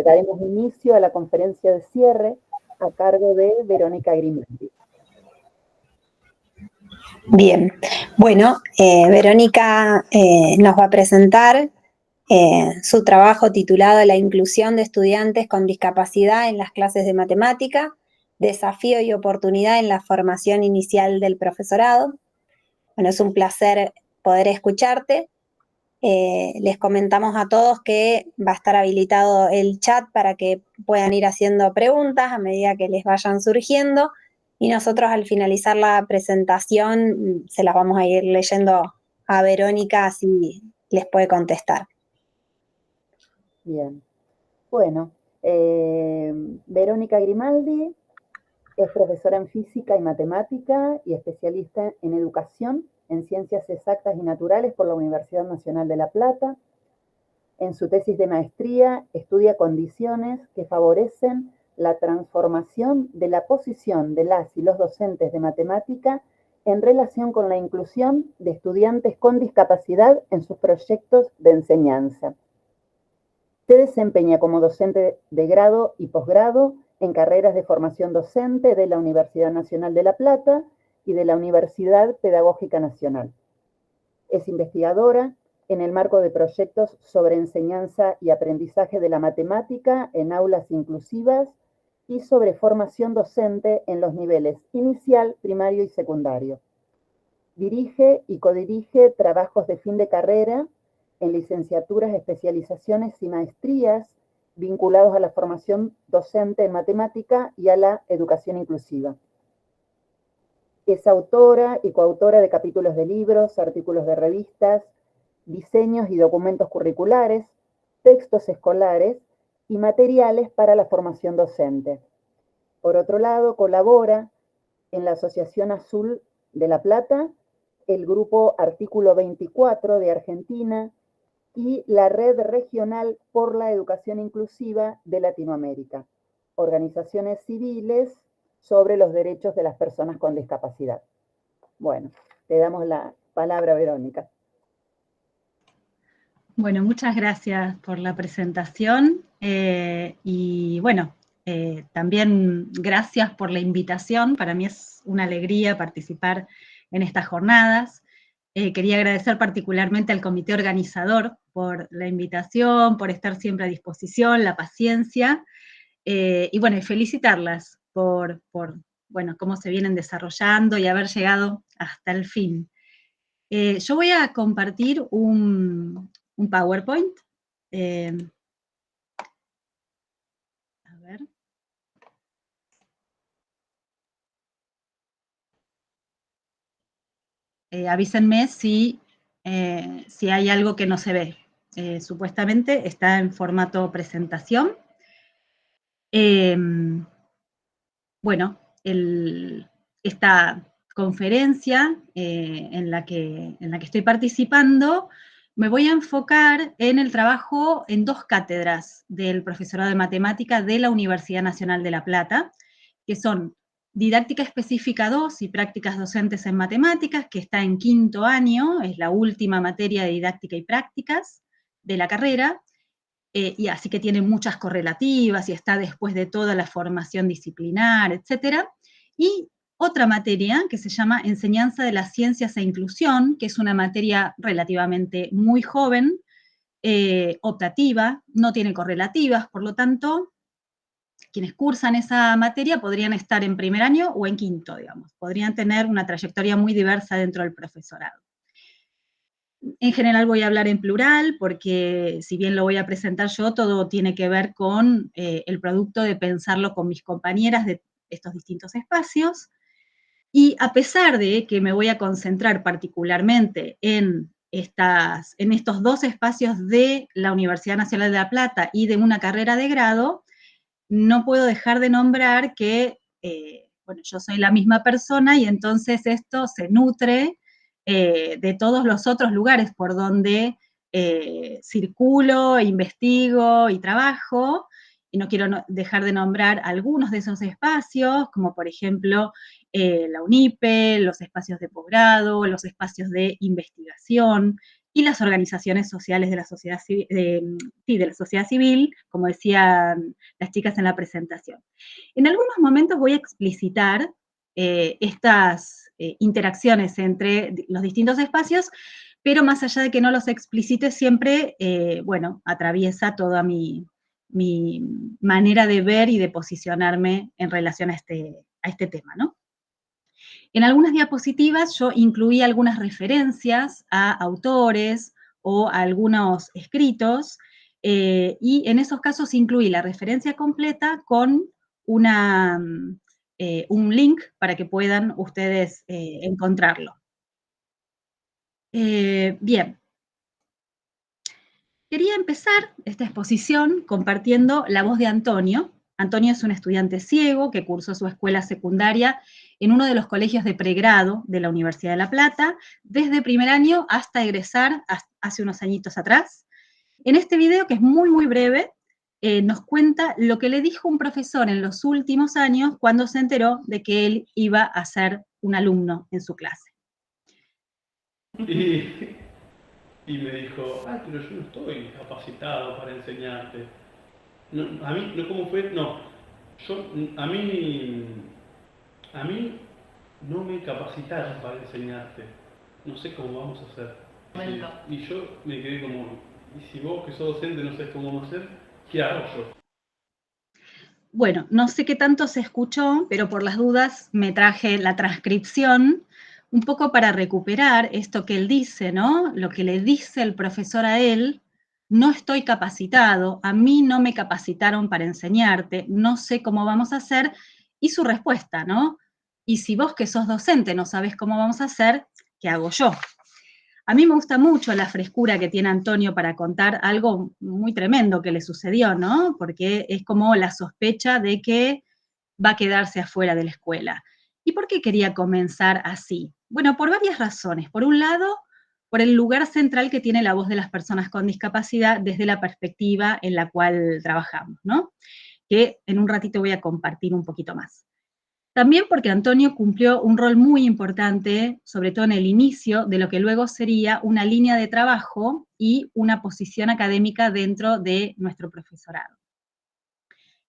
daremos inicio a la conferencia de cierre a cargo de Verónica Grimaldi. Bien, bueno, Verónica nos va a presentar su trabajo titulado La inclusión de estudiantes con discapacidad en las clases de matemática, desafío y oportunidad en la formación inicial del profesorado. Bueno, es un placer poder escucharte. Les comentamos a todos que va a estar habilitado el chat para que puedan ir haciendo preguntas a medida que les vayan surgiendo, y nosotros al finalizar la presentación se las vamos a ir leyendo a Verónica, así les puede contestar. Bien. Bueno, Verónica Grimaldi es profesora en física y matemática y especialista en educación en ciencias exactas y naturales por la Universidad Nacional de La Plata. En su tesis de maestría estudia condiciones que favorecen la transformación de la posición de las y los docentes de matemática en relación con la inclusión de estudiantes con discapacidad en sus proyectos de enseñanza. Se desempeña como docente de grado y posgrado en carreras de formación docente de la Universidad Nacional de La Plata y de la Universidad Pedagógica Nacional. Es investigadora en el marco de proyectos sobre enseñanza y aprendizaje de la matemática en aulas inclusivas y sobre formación docente en los niveles inicial, primario y secundario. Dirige y codirige trabajos de fin de carrera en licenciaturas, especializaciones y maestrías vinculados a la formación docente en matemática y a la educación inclusiva. Es autora y coautora de capítulos de libros, artículos de revistas, diseños y documentos curriculares, textos escolares y materiales para la formación docente. Por otro lado, colabora en la Asociación Azul de La Plata, el grupo Artículo 24 de Argentina y la Red Regional por la Educación Inclusiva de Latinoamérica, organizaciones civiles sobre los derechos de las personas con discapacidad. Bueno, te damos la palabra, Verónica. Bueno, muchas gracias por la presentación y bueno, también gracias por la invitación. Para mí es una alegría participar en estas jornadas. Quería agradecer particularmente al comité organizador por la invitación, por estar siempre a disposición, la paciencia, y bueno, y felicitarlas por bueno, cómo se vienen desarrollando y haber llegado hasta el fin. Yo voy a compartir un PowerPoint. A ver. Avísenme si hay algo que no se ve. Supuestamente está en formato presentación. Bueno, esta conferencia en la que estoy participando, me voy a enfocar en el trabajo en dos cátedras del profesorado de matemática de la Universidad Nacional de La Plata, que son Didáctica Específica 2 y Prácticas Docentes en Matemáticas, que está en quinto año, es la última materia de didáctica y prácticas de la carrera, y así que tiene muchas correlativas y está después de toda la formación disciplinar, etc. Y otra materia que se llama Enseñanza de las Ciencias e Inclusión, que es una materia relativamente muy joven, optativa, no tiene correlativas, por lo tanto, quienes cursan esa materia podrían estar en primer año o en quinto, digamos. Podrían tener una trayectoria muy diversa dentro del profesorado. En general voy a hablar en plural porque si bien lo voy a presentar yo, todo tiene que ver con el producto de pensarlo con mis compañeras de estos distintos espacios. Y a pesar de que me voy a concentrar particularmente en estos dos espacios de la Universidad Nacional de La Plata y de una carrera de grado, no puedo dejar de nombrar que, bueno, yo soy la misma persona y entonces esto se nutre de todos los otros lugares por donde circulo, investigo y trabajo, y no quiero dejar de nombrar algunos de esos espacios, como por ejemplo la UNIPE, los espacios de posgrado, los espacios de investigación, y las organizaciones sociales de la sociedad civil, de la sociedad civil, como decían las chicas en la presentación. En algunos momentos voy a explicitar estas interacciones entre los distintos espacios, pero más allá de que no los explicite, siempre, bueno, atraviesa toda mi manera de ver y de posicionarme en relación a este tema, ¿no? En algunas diapositivas yo incluí algunas referencias a autores o a algunos escritos, y en esos casos incluí la referencia completa con un link para que puedan ustedes encontrarlo. Bien. Quería empezar esta exposición compartiendo la voz de Antonio. Antonio es un estudiante ciego que cursó su escuela secundaria en uno de los colegios de pregrado de la Universidad de La Plata, desde primer año hasta egresar hace unos añitos atrás. En este video, que es muy, muy breve, nos cuenta lo que le dijo un profesor en los últimos años cuando se enteró de que él iba a ser un alumno en su clase. Y me dijo, pero yo no estoy capacitado para enseñarte. No, a mí, no, ¿cómo fue? No, a mí no me capacitaron para enseñarte. No sé cómo vamos a hacer. Y yo me quedé como, y si vos que sos docente no sabés cómo vamos a hacer, ¿qué hago yo? Bueno, no sé qué tanto se escuchó, pero por las dudas me traje la transcripción, un poco para recuperar esto que él dice, ¿no? Lo que le dice el profesor a él: no estoy capacitado, a mí no me capacitaron para enseñarte, no sé cómo vamos a hacer, y su respuesta, ¿no? Y si vos que sos docente no sabés cómo vamos a hacer, ¿qué hago yo? A mí me gusta mucho la frescura que tiene Antonio para contar algo muy tremendo que le sucedió, ¿no? Porque es como la sospecha de que va a quedarse afuera de la escuela. ¿Y por qué quería comenzar así? Bueno, por varias razones. Por un lado, por el lugar central que tiene la voz de las personas con discapacidad desde la perspectiva en la cual trabajamos, ¿no? Que en un ratito voy a compartir un poquito más. También porque Antonio cumplió un rol muy importante, sobre todo en el inicio, de lo que luego sería una línea de trabajo y una posición académica dentro de nuestro profesorado.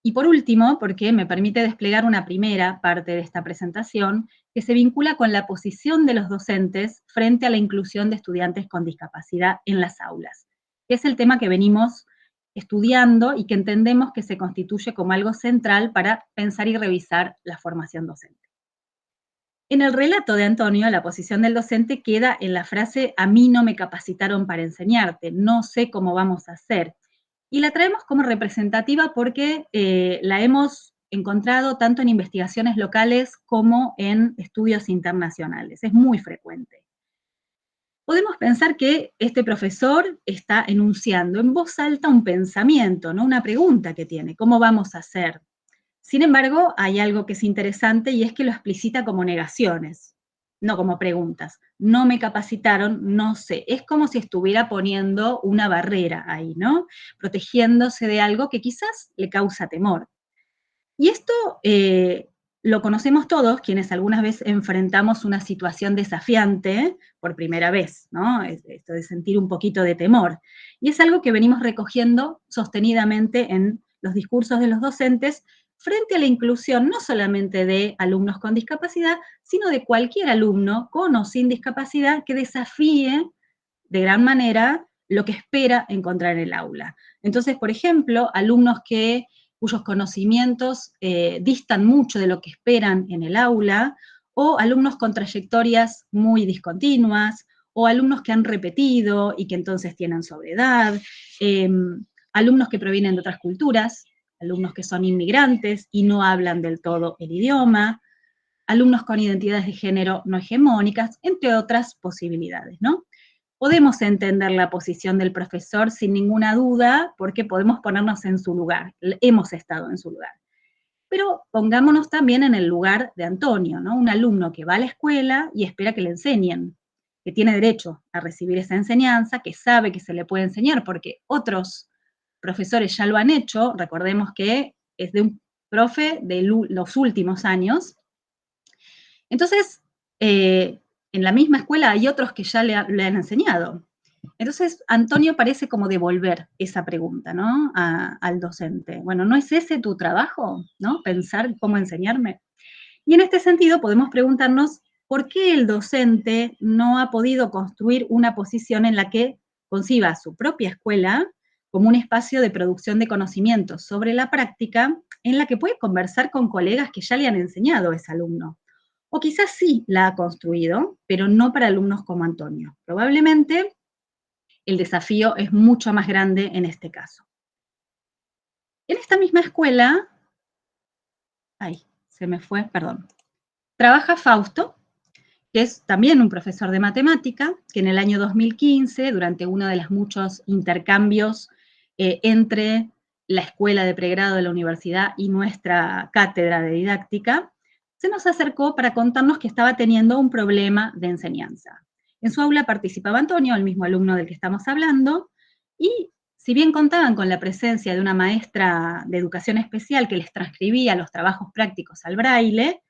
Y por último, porque me permite desplegar una primera parte de esta presentación que se vincula con la posición de los docentes frente a la inclusión de estudiantes con discapacidad en las aulas, que es el tema que venimos estudiando y que entendemos que se constituye como algo central para pensar y revisar la formación docente. En el relato de Antonio, la posición del docente queda en la frase: a mí no me capacitaron para enseñarte, no sé cómo vamos a hacer. Y la traemos como representativa porque la hemos encontrado tanto en investigaciones locales como en estudios internacionales. Es muy frecuente. Podemos pensar que este profesor está enunciando en voz alta un pensamiento, ¿no? Una pregunta que tiene: ¿cómo vamos a hacer? Sin embargo, hay algo que es interesante y es que lo explicita como negaciones, no como preguntas. No me capacitaron, no sé. Es como si estuviera poniendo una barrera ahí, ¿no? Protegiéndose de algo que quizás le causa temor. Y esto lo conocemos todos, quienes algunas veces enfrentamos una situación desafiante por primera vez, ¿no? Esto de sentir un poquito de temor. Y es algo que venimos recogiendo sostenidamente en los discursos de los docentes frente a la inclusión no solamente de alumnos con discapacidad, sino de cualquier alumno con o sin discapacidad que desafíe de gran manera lo que espera encontrar en el aula. Entonces, por ejemplo, alumnos cuyos conocimientos distan mucho de lo que esperan en el aula, o alumnos con trayectorias muy discontinuas, o alumnos que han repetido y que entonces tienen sobreedad, alumnos que provienen de otras culturas, alumnos que son inmigrantes y no hablan del todo el idioma, alumnos con identidades de género no hegemónicas, entre otras posibilidades, ¿no? Podemos entender la posición del profesor sin ninguna duda, porque podemos ponernos en su lugar, hemos estado en su lugar. Pero pongámonos también en el lugar de Antonio, ¿no? Un alumno que va a la escuela y espera que le enseñen, que tiene derecho a recibir esa enseñanza, que sabe que se le puede enseñar, porque otros profesores ya lo han hecho. Recordemos que es de un profe de los últimos años. Entonces, en la misma escuela hay otros que ya le han enseñado. Entonces, Antonio parece como devolver esa pregunta, ¿no? Al docente. Bueno, ¿no es ese tu trabajo, ¿no? Pensar cómo enseñarme. Y en este sentido podemos preguntarnos por qué el docente no ha podido construir una posición en la que conciba su propia escuela como un espacio de producción de conocimientos sobre la práctica en la que puede conversar con colegas que ya le han enseñado a ese alumno. O quizás sí la ha construido, pero no para alumnos como Antonio. Probablemente el desafío es mucho más grande en este caso. En esta misma escuela, se me fue, perdón, trabaja Fausto, que es también un profesor de matemática, que en el año 2015, durante uno de los muchos intercambios entre la escuela de pregrado de la universidad y nuestra cátedra de didáctica, se nos acercó para contarnos que estaba teniendo un problema de enseñanza. En su aula participaba Antonio, el mismo alumno del que estamos hablando, y si bien contaban con la presencia de una maestra de educación especial que les transcribía los trabajos prácticos al braille,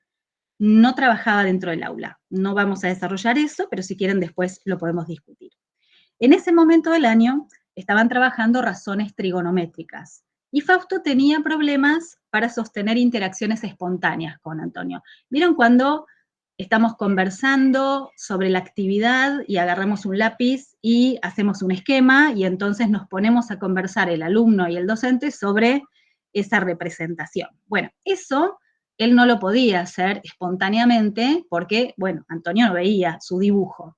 no trabajaba dentro del aula. No vamos a desarrollar eso, pero si quieren después lo podemos discutir. En ese momento del año estaban trabajando razones trigonométricas y Fausto tenía problemas para sostener interacciones espontáneas con Antonio. ¿Vieron cuando estamos conversando sobre la actividad y agarramos un lápiz y hacemos un esquema y entonces nos ponemos a conversar el alumno y el docente sobre esa representación? Bueno, eso él no lo podía hacer espontáneamente porque, bueno, Antonio no veía su dibujo.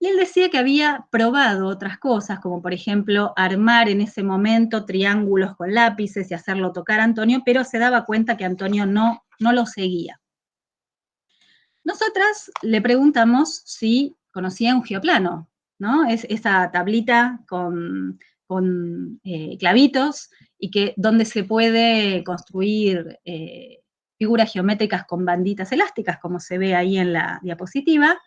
Y él decía que había probado otras cosas, como por ejemplo armar en ese momento triángulos con lápices y hacerlo tocar a Antonio, pero se daba cuenta que Antonio no lo seguía. Nosotras le preguntamos si conocía un geoplano, ¿no? Es esa tablita con clavitos y donde se puede construir figuras geométricas con banditas elásticas, como se ve ahí en la diapositiva.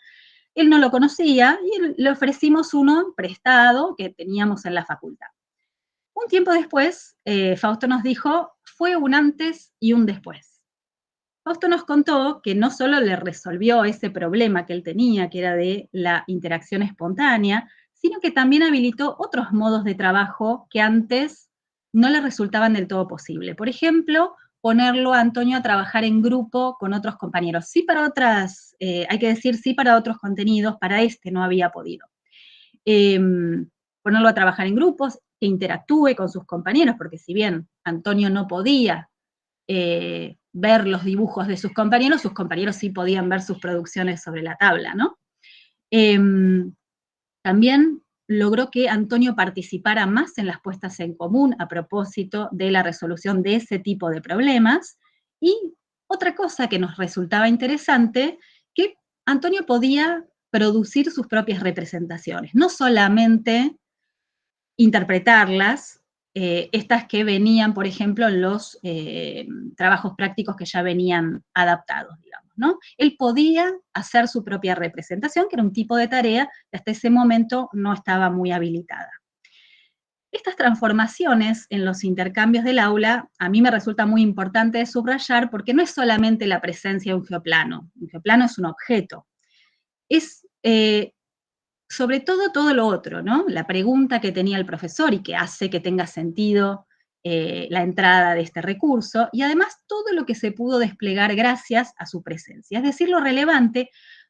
Él no lo conocía y le ofrecimos uno prestado que teníamos en la facultad. Un tiempo después, Fausto nos dijo, fue un antes y un después. Fausto nos contó que no solo le resolvió ese problema que él tenía, que era de la interacción espontánea, sino que también habilitó otros modos de trabajo que antes no le resultaban del todo posible. Por ejemplo, ponerlo a Antonio a trabajar en grupo con otros compañeros. Sí para otras, hay que decir sí para otros contenidos, para este no había podido. Ponerlo a trabajar en grupos, que interactúe con sus compañeros, porque si bien Antonio no podía ver los dibujos de sus compañeros sí podían ver sus producciones sobre la tabla, ¿no? También logró que Antonio participara más en las puestas en común a propósito de la resolución de ese tipo de problemas. Y otra cosa que nos resultaba interesante, que Antonio podía producir sus propias representaciones, no solamente interpretarlas, estas que venían, por ejemplo, en los trabajos prácticos que ya venían adaptados, digamos, ¿no? Él podía hacer su propia representación, que era un tipo de tarea que hasta ese momento no estaba muy habilitada. Estas transformaciones en los intercambios del aula a mí me resulta muy importante de subrayar porque no es solamente la presencia de un geoplano es un objeto, es sobre todo lo otro, ¿no? La pregunta que tenía el profesor y que hace que tenga sentido la entrada de este recurso, y además todo lo que se pudo desplegar gracias a su presencia. Es decir, lo relevante,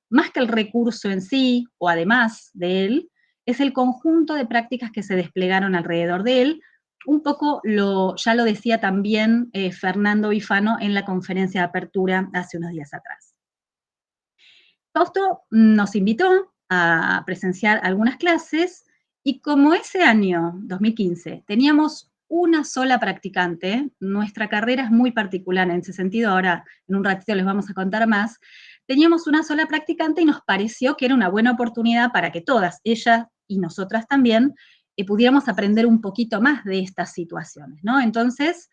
más que el recurso en sí, o además de él, es el conjunto de prácticas que se desplegaron alrededor de él. Un poco ya lo decía también Fernando Bifano en la conferencia de apertura hace unos días atrás. Fausto nos invitó a presenciar algunas clases y como ese año, 2015, teníamos una sola practicante, nuestra carrera es muy particular en ese sentido, ahora en un ratito les vamos a contar más, teníamos una sola practicante y nos pareció que era una buena oportunidad para que todas, ella y nosotras también, pudiéramos aprender un poquito más de estas situaciones, ¿no? Entonces,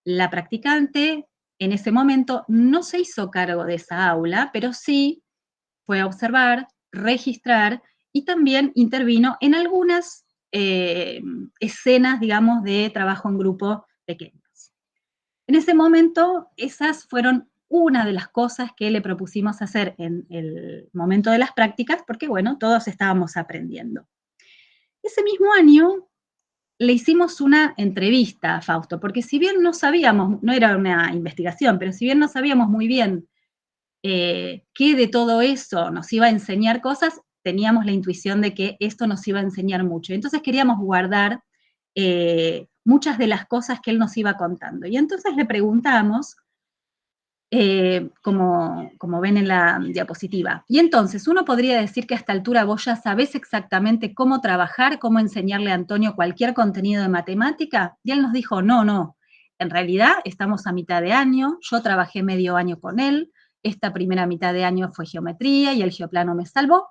la practicante en ese momento no se hizo cargo de esa aula, pero sí fue a observar, registrar y también intervino en algunas escenas, digamos, de trabajo en grupo pequeños. En ese momento, esas fueron una de las cosas que le propusimos hacer en el momento de las prácticas, porque, bueno, todos estábamos aprendiendo. Ese mismo año le hicimos una entrevista a Fausto, porque si bien no sabíamos, no era una investigación, pero si bien no sabíamos muy bien qué de todo eso nos iba a enseñar cosas, teníamos la intuición de que esto nos iba a enseñar mucho. Entonces queríamos guardar muchas de las cosas que él nos iba contando. Y entonces le preguntamos, como ven en la diapositiva. Y entonces, uno podría decir que a esta altura vos ya sabés exactamente cómo trabajar, cómo enseñarle a Antonio cualquier contenido de matemática. Y él nos dijo, no, en realidad estamos a mitad de año, yo trabajé medio año con él, esta primera mitad de año fue geometría y el geoplano me salvó.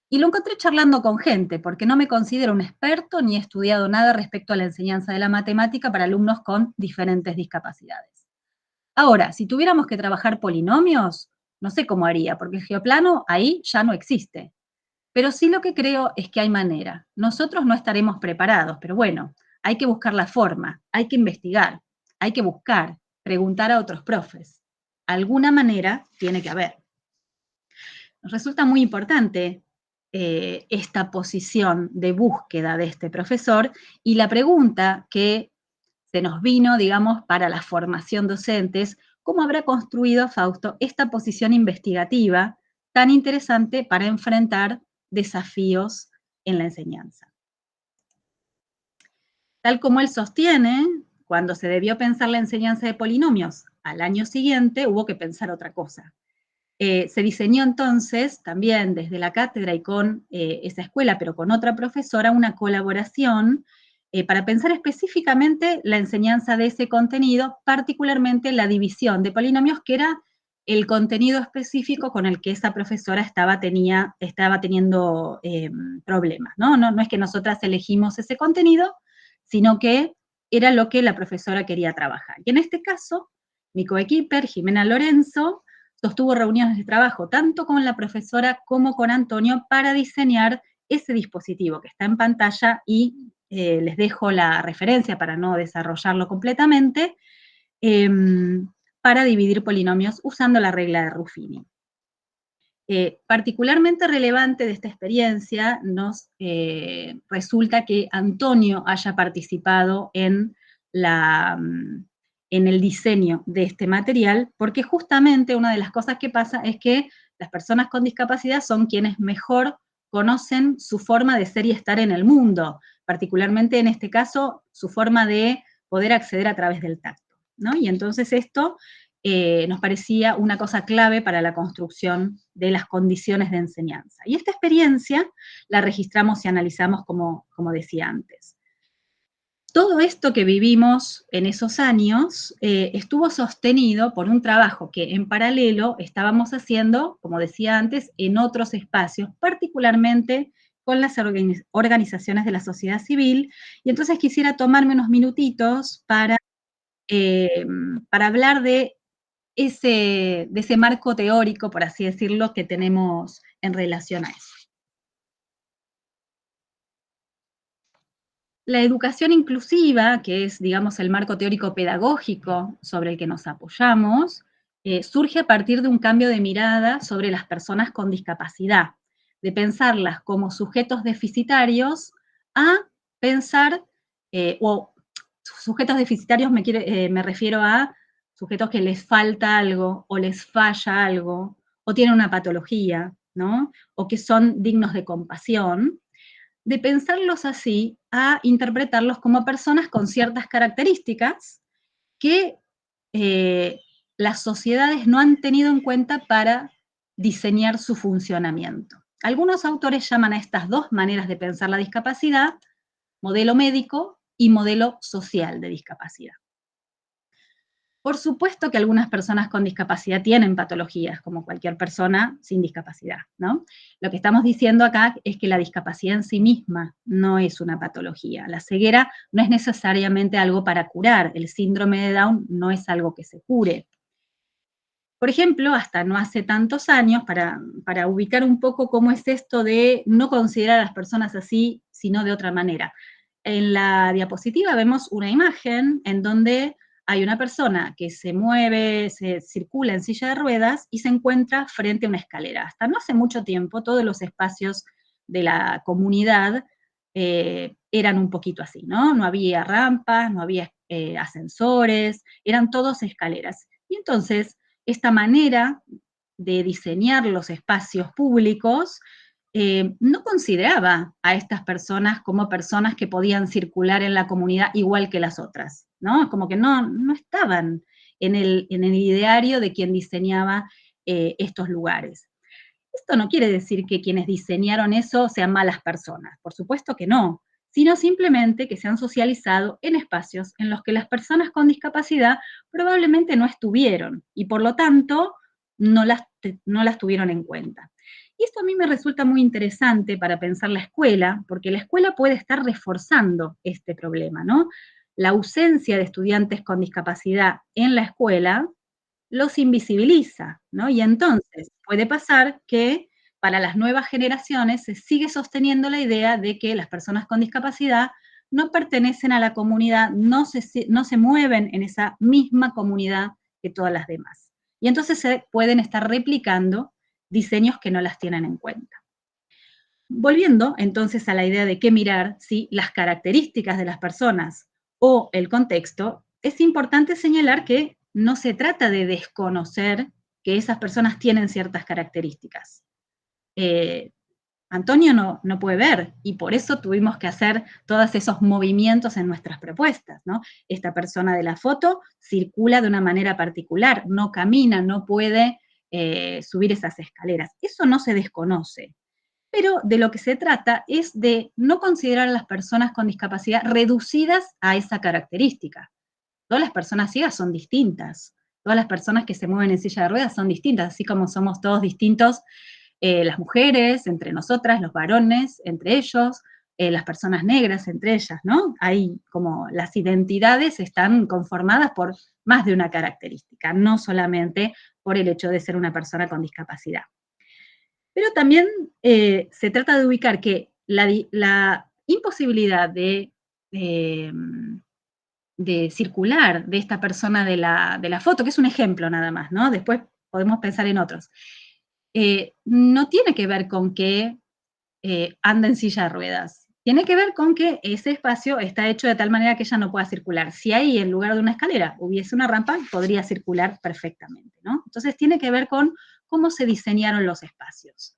Y lo encontré charlando con gente, porque no me considero un experto ni he estudiado nada respecto a la enseñanza de la matemática para alumnos con diferentes discapacidades. Ahora, si tuviéramos que trabajar polinomios, no sé cómo haría, porque el geoplano ahí ya no existe. Pero sí lo que creo es que hay manera. Nosotros no estaremos preparados, pero bueno, hay que buscar la forma, hay que investigar, hay que buscar, preguntar a otros profes. Alguna manera tiene que haber. Nos resulta muy importante esta posición de búsqueda de este profesor y la pregunta que se nos vino, digamos, para la formación docente es cómo habrá construido Fausto esta posición investigativa tan interesante para enfrentar desafíos en la enseñanza. Tal como él sostiene, cuando se debió pensar la enseñanza de polinomios al año siguiente, hubo que pensar otra cosa. Se diseñó entonces, también desde la cátedra y con esa escuela, pero con otra profesora, una colaboración para pensar específicamente la enseñanza de ese contenido, particularmente la división de polinomios, que era el contenido específico con el que esa profesora estaba teniendo problemas, ¿no? No es que nosotras elegimos ese contenido, sino que era lo que la profesora quería trabajar. Y en este caso, mi coequiper, Jimena Lorenzo, sostuvo reuniones de trabajo tanto con la profesora como con Antonio para diseñar ese dispositivo que está en pantalla y les dejo la referencia para no desarrollarlo completamente, para dividir polinomios usando la regla de Ruffini. Particularmente relevante de esta experiencia nos resulta que Antonio haya participado en el diseño de este material, porque justamente una de las cosas que pasa es que las personas con discapacidad son quienes mejor conocen su forma de ser y estar en el mundo, particularmente en este caso, su forma de poder acceder a través del tacto, ¿no? Y entonces esto nos parecía una cosa clave para la construcción de las condiciones de enseñanza. Y esta experiencia la registramos y analizamos como decía antes. Todo esto que vivimos en esos años estuvo sostenido por un trabajo que en paralelo estábamos haciendo, como decía antes, en otros espacios, particularmente con las organizaciones de la sociedad civil. Y entonces quisiera tomarme unos minutitos para hablar de ese marco teórico, por así decirlo, que tenemos en relación a eso. La educación inclusiva, que es, digamos, el marco teórico pedagógico sobre el que nos apoyamos, surge a partir de un cambio de mirada sobre las personas con discapacidad, de pensarlas como sujetos deficitarios a pensar, o sujetos deficitarios me refiero a sujetos que les falta algo, o les falla algo, o tienen una patología, ¿no? O que son dignos de compasión, de pensarlos así a interpretarlos como personas con ciertas características que las sociedades no han tenido en cuenta para diseñar su funcionamiento. Algunos autores llaman a estas dos maneras de pensar la discapacidad modelo médico y modelo social de discapacidad. Por supuesto que algunas personas con discapacidad tienen patologías, como cualquier persona sin discapacidad, ¿no? Lo que estamos diciendo acá es que la discapacidad en sí misma no es una patología. La ceguera no es necesariamente algo para curar. El síndrome de Down no es algo que se cure. Por ejemplo, hasta no hace tantos años, para ubicar un poco cómo es esto de no considerar a las personas así, sino de otra manera. En la diapositiva vemos una imagen en donde hay una persona que se mueve, se circula en silla de ruedas y se encuentra frente a una escalera. Hasta no hace mucho tiempo, todos los espacios de la comunidad eran un poquito así, ¿no? No había rampas, no había ascensores, eran todos escaleras. Y entonces, esta manera de diseñar los espacios públicos no consideraba a estas personas como personas que podían circular en la comunidad igual que las otras, ¿no? Como que no estaban en el ideario de quien diseñaba estos lugares. Esto no quiere decir que quienes diseñaron eso sean malas personas, por supuesto que no, sino simplemente que se han socializado en espacios en los que las personas con discapacidad probablemente no estuvieron y por lo tanto no las tuvieron en cuenta. Y esto a mí me resulta muy interesante para pensar la escuela, porque la escuela puede estar reforzando este problema, ¿no? La ausencia de estudiantes con discapacidad en la escuela los invisibiliza, ¿no? Y entonces puede pasar que para las nuevas generaciones se sigue sosteniendo la idea de que las personas con discapacidad no pertenecen a la comunidad, no se mueven en esa misma comunidad que todas las demás. Y entonces se pueden estar replicando diseños que no las tienen en cuenta. Volviendo entonces a la idea de qué mirar, ¿sí? Las características de las personas o el contexto, es importante señalar que no se trata de desconocer que esas personas tienen ciertas características. Antonio no puede ver y por eso tuvimos que hacer todos esos movimientos en nuestras propuestas, ¿no? Esta persona de la foto circula de una manera particular, no camina, no puede subir esas escaleras. Eso no se desconoce. Pero de lo que se trata es de no considerar a las personas con discapacidad reducidas a esa característica. Todas las personas ciegas son distintas. Todas las personas que se mueven en silla de ruedas son distintas, así como somos todos distintos las mujeres, entre nosotras, los varones, entre ellos, las personas negras, entre ellas, ¿no? Hay como las identidades están conformadas por más de una característica, no solamente por el hecho de ser una persona con discapacidad. Pero también se trata de ubicar que la imposibilidad de circular de esta persona de la foto, que es un ejemplo nada más, ¿no? Después podemos pensar en otros. No tiene que ver con que anda en silla de ruedas. Tiene que ver con que ese espacio está hecho de tal manera que ella no pueda circular. Si ahí, en lugar de una escalera, hubiese una rampa, podría circular perfectamente, ¿no? Entonces tiene que ver con cómo se diseñaron los espacios.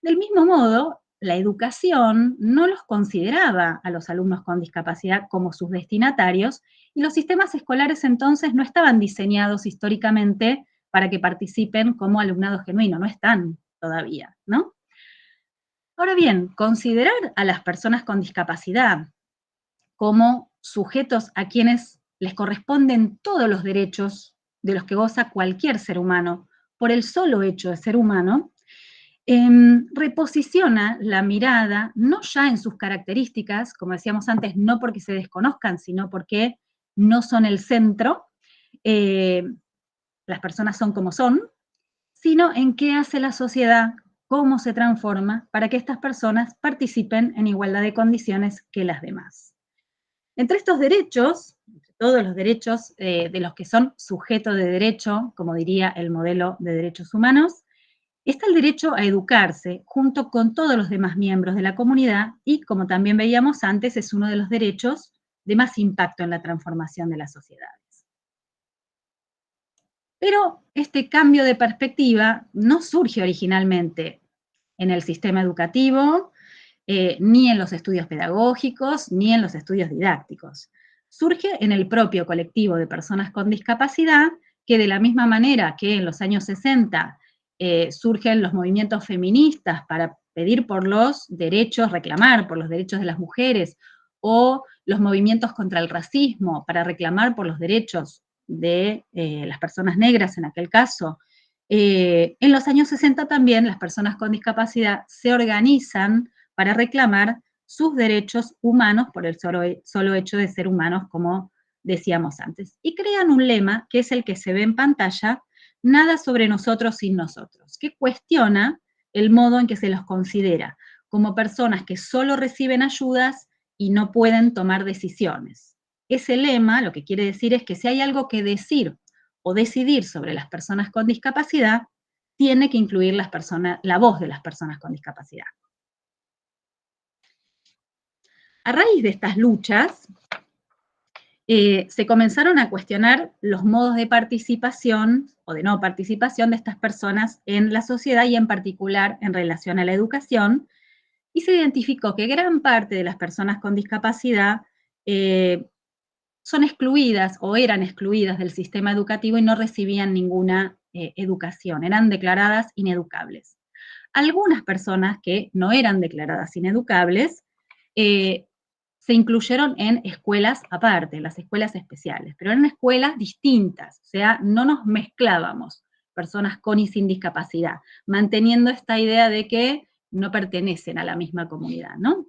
Del mismo modo, la educación no los consideraba a los alumnos con discapacidad como sus destinatarios y los sistemas escolares entonces no estaban diseñados históricamente para que participen como alumnado genuino, no están todavía, ¿no? Ahora bien, considerar a las personas con discapacidad como sujetos a quienes les corresponden todos los derechos de los que goza cualquier ser humano por el solo hecho de ser humano, reposiciona la mirada no ya en sus características, como decíamos antes, no porque se desconozcan, sino porque no son el centro, las personas son como son, sino en qué hace la sociedad, cómo se transforma para que estas personas participen en igualdad de condiciones que las demás. Entre estos derechos, entre todos los derechos de los que son sujetos de derecho, como diría el modelo de derechos humanos, está el derecho a educarse junto con todos los demás miembros de la comunidad y, como también veíamos antes, es uno de los derechos de más impacto en la transformación de las sociedades. Pero este cambio de perspectiva no surge originalmente en el sistema educativo, ni en los estudios pedagógicos, ni en los estudios didácticos. Surge en el propio colectivo de personas con discapacidad, que de la misma manera que en los años 60 surgen los movimientos feministas para pedir por los derechos, reclamar por los derechos de las mujeres, o los movimientos contra el racismo para reclamar por los derechos de las personas negras en aquel caso. En los años 60 también las personas con discapacidad se organizan para reclamar sus derechos humanos por el solo hecho de ser humanos, como decíamos antes. Y crean un lema, que es el que se ve en pantalla, nada sobre nosotros sin nosotros, que cuestiona el modo en que se los considera como personas que solo reciben ayudas y no pueden tomar decisiones. Ese lema lo que quiere decir es que si hay algo que decir o decidir sobre las personas con discapacidad, tiene que incluir la voz de las personas con discapacidad. A raíz de estas luchas, se comenzaron a cuestionar los modos de participación o de no participación de estas personas en la sociedad y en particular en relación a la educación, y se identificó que gran parte de las personas con discapacidad son excluidas o eran excluidas del sistema educativo y no recibían ninguna educación, eran declaradas ineducables. Algunas personas que no eran declaradas ineducables se incluyeron en escuelas aparte, las escuelas especiales, pero eran escuelas distintas, o sea, no nos mezclábamos personas con y sin discapacidad, manteniendo esta idea de que no pertenecen a la misma comunidad, ¿no?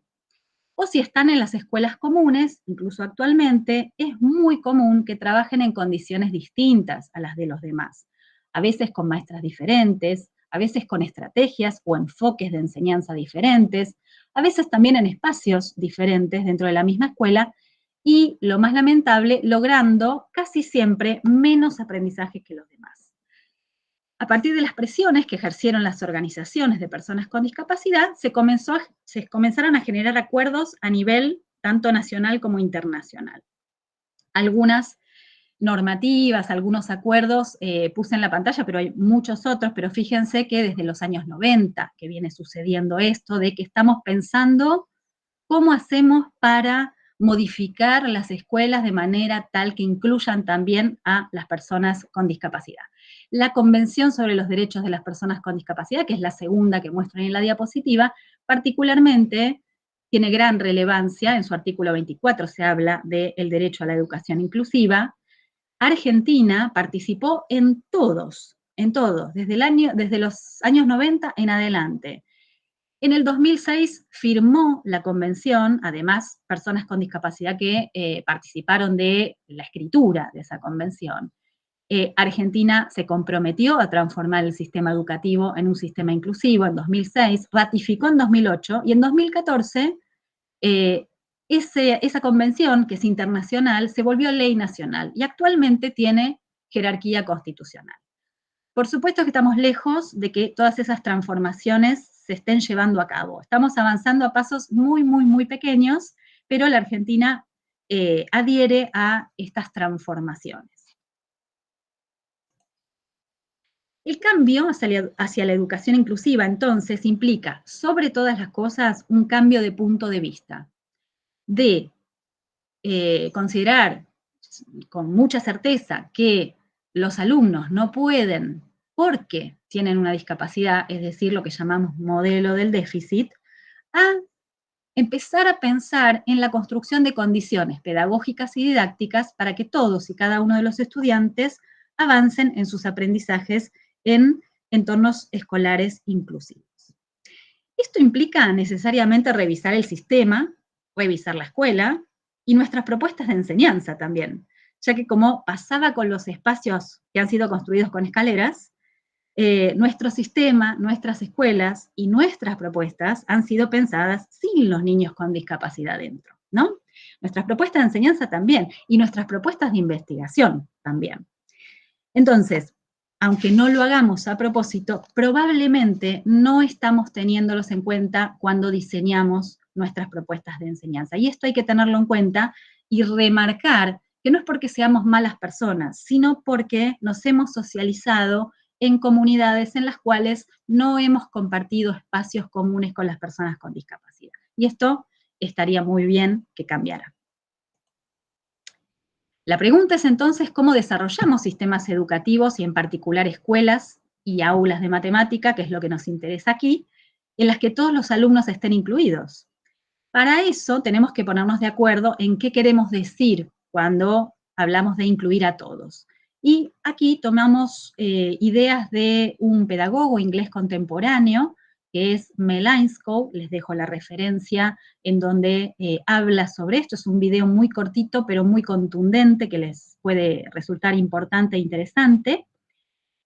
O si están en las escuelas comunes, incluso actualmente, es muy común que trabajen en condiciones distintas a las de los demás, a veces con maestras diferentes, a veces con estrategias o enfoques de enseñanza diferentes, a veces también en espacios diferentes dentro de la misma escuela, y lo más lamentable, logrando casi siempre menos aprendizaje que los demás. A partir de las presiones que ejercieron las organizaciones de personas con discapacidad, se comenzaron a generar acuerdos a nivel tanto nacional como internacional. Algunas normativas, algunos acuerdos puse en la pantalla, pero hay muchos otros, pero fíjense que desde los años 90 que viene sucediendo esto, de que estamos pensando cómo hacemos para modificar las escuelas de manera tal que incluyan también a las personas con discapacidad. La Convención sobre los Derechos de las Personas con Discapacidad, que es la segunda que muestran en la diapositiva, particularmente tiene gran relevancia. En su artículo 24 se habla del derecho a la educación inclusiva. Argentina participó en todos, desde los años 90 en adelante. En el 2006 firmó la convención, además personas con discapacidad que participaron de la escritura de esa convención. Argentina se comprometió a transformar el sistema educativo en un sistema inclusivo en 2006, ratificó en 2008 y en 2014 esa convención, que es internacional, se volvió ley nacional y actualmente tiene jerarquía constitucional. Por supuesto que estamos lejos de que todas esas transformaciones se estén llevando a cabo. Estamos avanzando a pasos muy, muy, muy pequeños, pero la Argentina adhiere a estas transformaciones. El cambio hacia la educación inclusiva, entonces, implica, sobre todas las cosas, un cambio de punto de vista, de considerar con mucha certeza que los alumnos no pueden, porque tienen una discapacidad, es decir, lo que llamamos modelo del déficit, a empezar a pensar en la construcción de condiciones pedagógicas y didácticas para que todos y cada uno de los estudiantes avancen en sus aprendizajes en entornos escolares inclusivos. Esto implica necesariamente revisar el sistema, revisar la escuela y nuestras propuestas de enseñanza también, ya que como pasaba con los espacios que han sido construidos con escaleras, nuestro sistema, nuestras escuelas y nuestras propuestas han sido pensadas sin los niños con discapacidad dentro, ¿no? Nuestras propuestas de enseñanza también, y nuestras propuestas de investigación también. Entonces, aunque no lo hagamos a propósito, probablemente no estamos teniéndolos en cuenta cuando diseñamos nuestras propuestas de enseñanza. Y esto hay que tenerlo en cuenta y remarcar que no es porque seamos malas personas, sino porque nos hemos socializado en comunidades en las cuales no hemos compartido espacios comunes con las personas con discapacidad. Y esto estaría muy bien que cambiara. La pregunta es entonces cómo desarrollamos sistemas educativos y en particular escuelas y aulas de matemática, que es lo que nos interesa aquí, en las que todos los alumnos estén incluidos. Para eso tenemos que ponernos de acuerdo en qué queremos decir cuando hablamos de incluir a todos. Y aquí tomamos ideas de un pedagogo inglés contemporáneo, que es Mel Ainscough. Les dejo la referencia en donde habla sobre esto. Es un video muy cortito, pero muy contundente, que les puede resultar importante e interesante.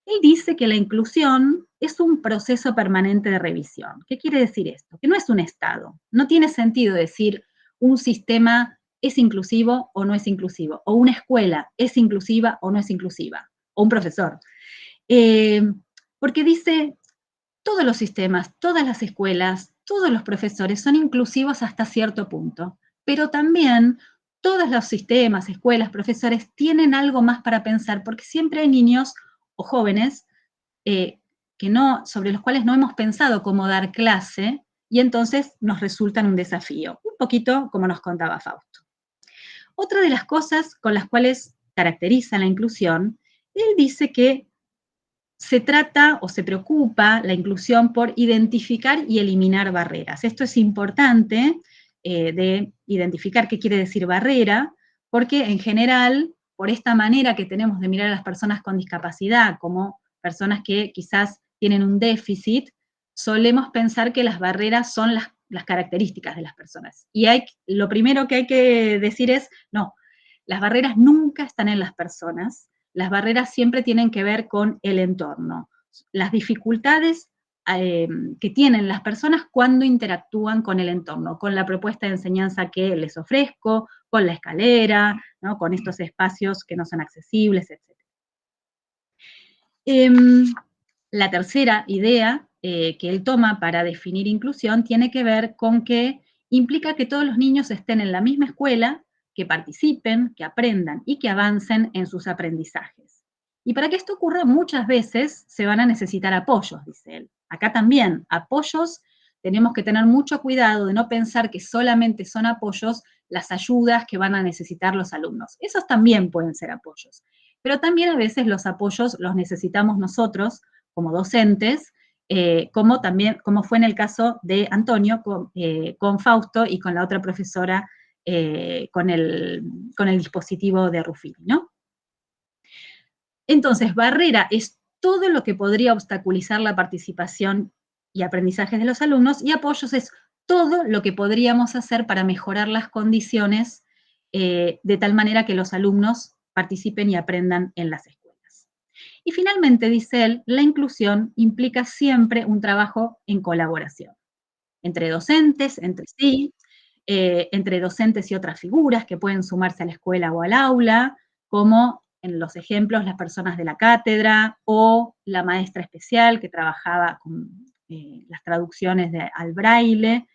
Él dice que la inclusión es un proceso permanente de revisión. ¿Qué quiere decir esto? Que no es un estado. No tiene sentido decir un sistema es inclusivo o no es inclusivo, o una escuela es inclusiva o no es inclusiva, o un profesor. Porque dice, todos los sistemas, todas las escuelas, todos los profesores son inclusivos hasta cierto punto, pero también todos los sistemas, escuelas, profesores tienen algo más para pensar, porque siempre hay niños o jóvenes sobre los cuales no hemos pensado cómo dar clase, y entonces nos resultan un desafío, un poquito como nos contaba Fausto. Otra de las cosas con las cuales caracteriza la inclusión, él dice que se trata o se preocupa la inclusión por identificar y eliminar barreras. Esto es importante de identificar qué quiere decir barrera, porque en general, por esta manera que tenemos de mirar a las personas con discapacidad como personas que quizás tienen un déficit, solemos pensar que las barreras son las características de las personas. Y lo primero que hay que decir es, no, las barreras nunca están en las personas. Las barreras siempre tienen que ver con el entorno, las dificultades que tienen las personas cuando interactúan con el entorno, con la propuesta de enseñanza que les ofrezco, con la escalera, ¿no? Con estos espacios que no son accesibles, etc. La tercera idea que él toma para definir inclusión tiene que ver con que implica que todos los niños estén en la misma escuela, que participen, que aprendan y que avancen en sus aprendizajes. Y para que esto ocurra, muchas veces se van a necesitar apoyos, dice él. Acá también, apoyos, tenemos que tener mucho cuidado de no pensar que solamente son apoyos las ayudas que van a necesitar los alumnos. Esos también pueden ser apoyos. Pero también a veces los apoyos los necesitamos nosotros como docentes, como fue en el caso de Antonio con Fausto y con la otra profesora con el dispositivo de Ruffini, ¿no? Entonces, barrera es todo lo que podría obstaculizar la participación y aprendizaje de los alumnos, y apoyos es todo lo que podríamos hacer para mejorar las condiciones de tal manera que los alumnos participen y aprendan en las escuelas. Y finalmente, dice él, la inclusión implica siempre un trabajo en colaboración, entre docentes, entre sí, entre docentes y otras figuras que pueden sumarse a la escuela o al aula, como en los ejemplos las personas de la cátedra o la maestra especial que trabajaba con las traducciones al braille,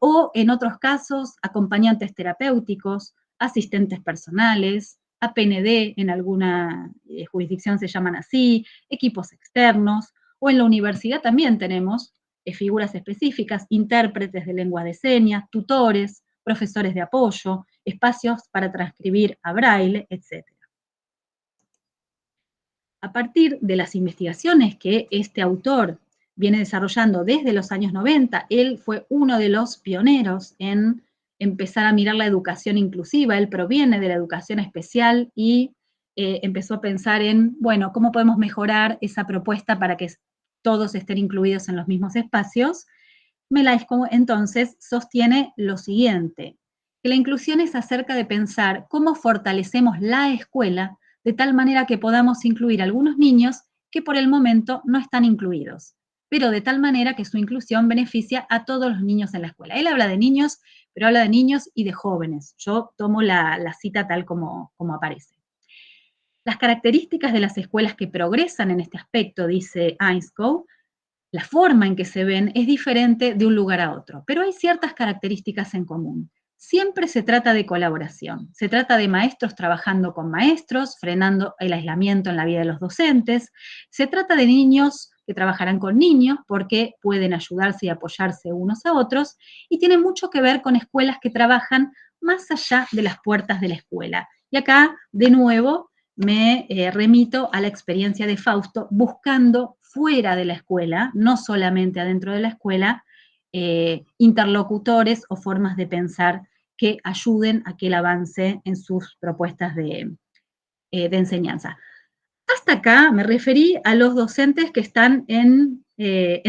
o en otros casos acompañantes terapéuticos, asistentes personales, APND, en alguna jurisdicción se llaman así, equipos externos, o en la universidad también tenemos figuras específicas, intérpretes de lengua de señas, tutores, profesores de apoyo, espacios para transcribir a braille, etc. A partir de las investigaciones que este autor viene desarrollando desde los años 90, él fue uno de los pioneros en empezar a mirar la educación inclusiva, él proviene de la educación especial y empezó a pensar en, bueno, ¿cómo podemos mejorar esa propuesta para que todos estén incluidos en los mismos espacios? Melaizko entonces sostiene lo siguiente, que la inclusión es acerca de pensar cómo fortalecemos la escuela de tal manera que podamos incluir a algunos niños que por el momento no están incluidos, pero de tal manera que su inclusión beneficia a todos los niños en la escuela. Él habla de niños, pero habla de niños y de jóvenes. Yo tomo la cita tal como aparece. Las características de las escuelas que progresan en este aspecto, dice Ainscow, la forma en que se ven es diferente de un lugar a otro, pero hay ciertas características en común. Siempre se trata de colaboración, se trata de maestros trabajando con maestros, frenando el aislamiento en la vida de los docentes, se trata de niños que trabajarán con niños porque pueden ayudarse y apoyarse unos a otros, y tiene mucho que ver con escuelas que trabajan más allá de las puertas de la escuela. Y acá, de nuevo, me remito a la experiencia de Fausto buscando fuera de la escuela, no solamente adentro de la escuela, interlocutores o formas de pensar que ayuden a que él avance en sus propuestas de enseñanza. Hasta acá me referí a los docentes que están en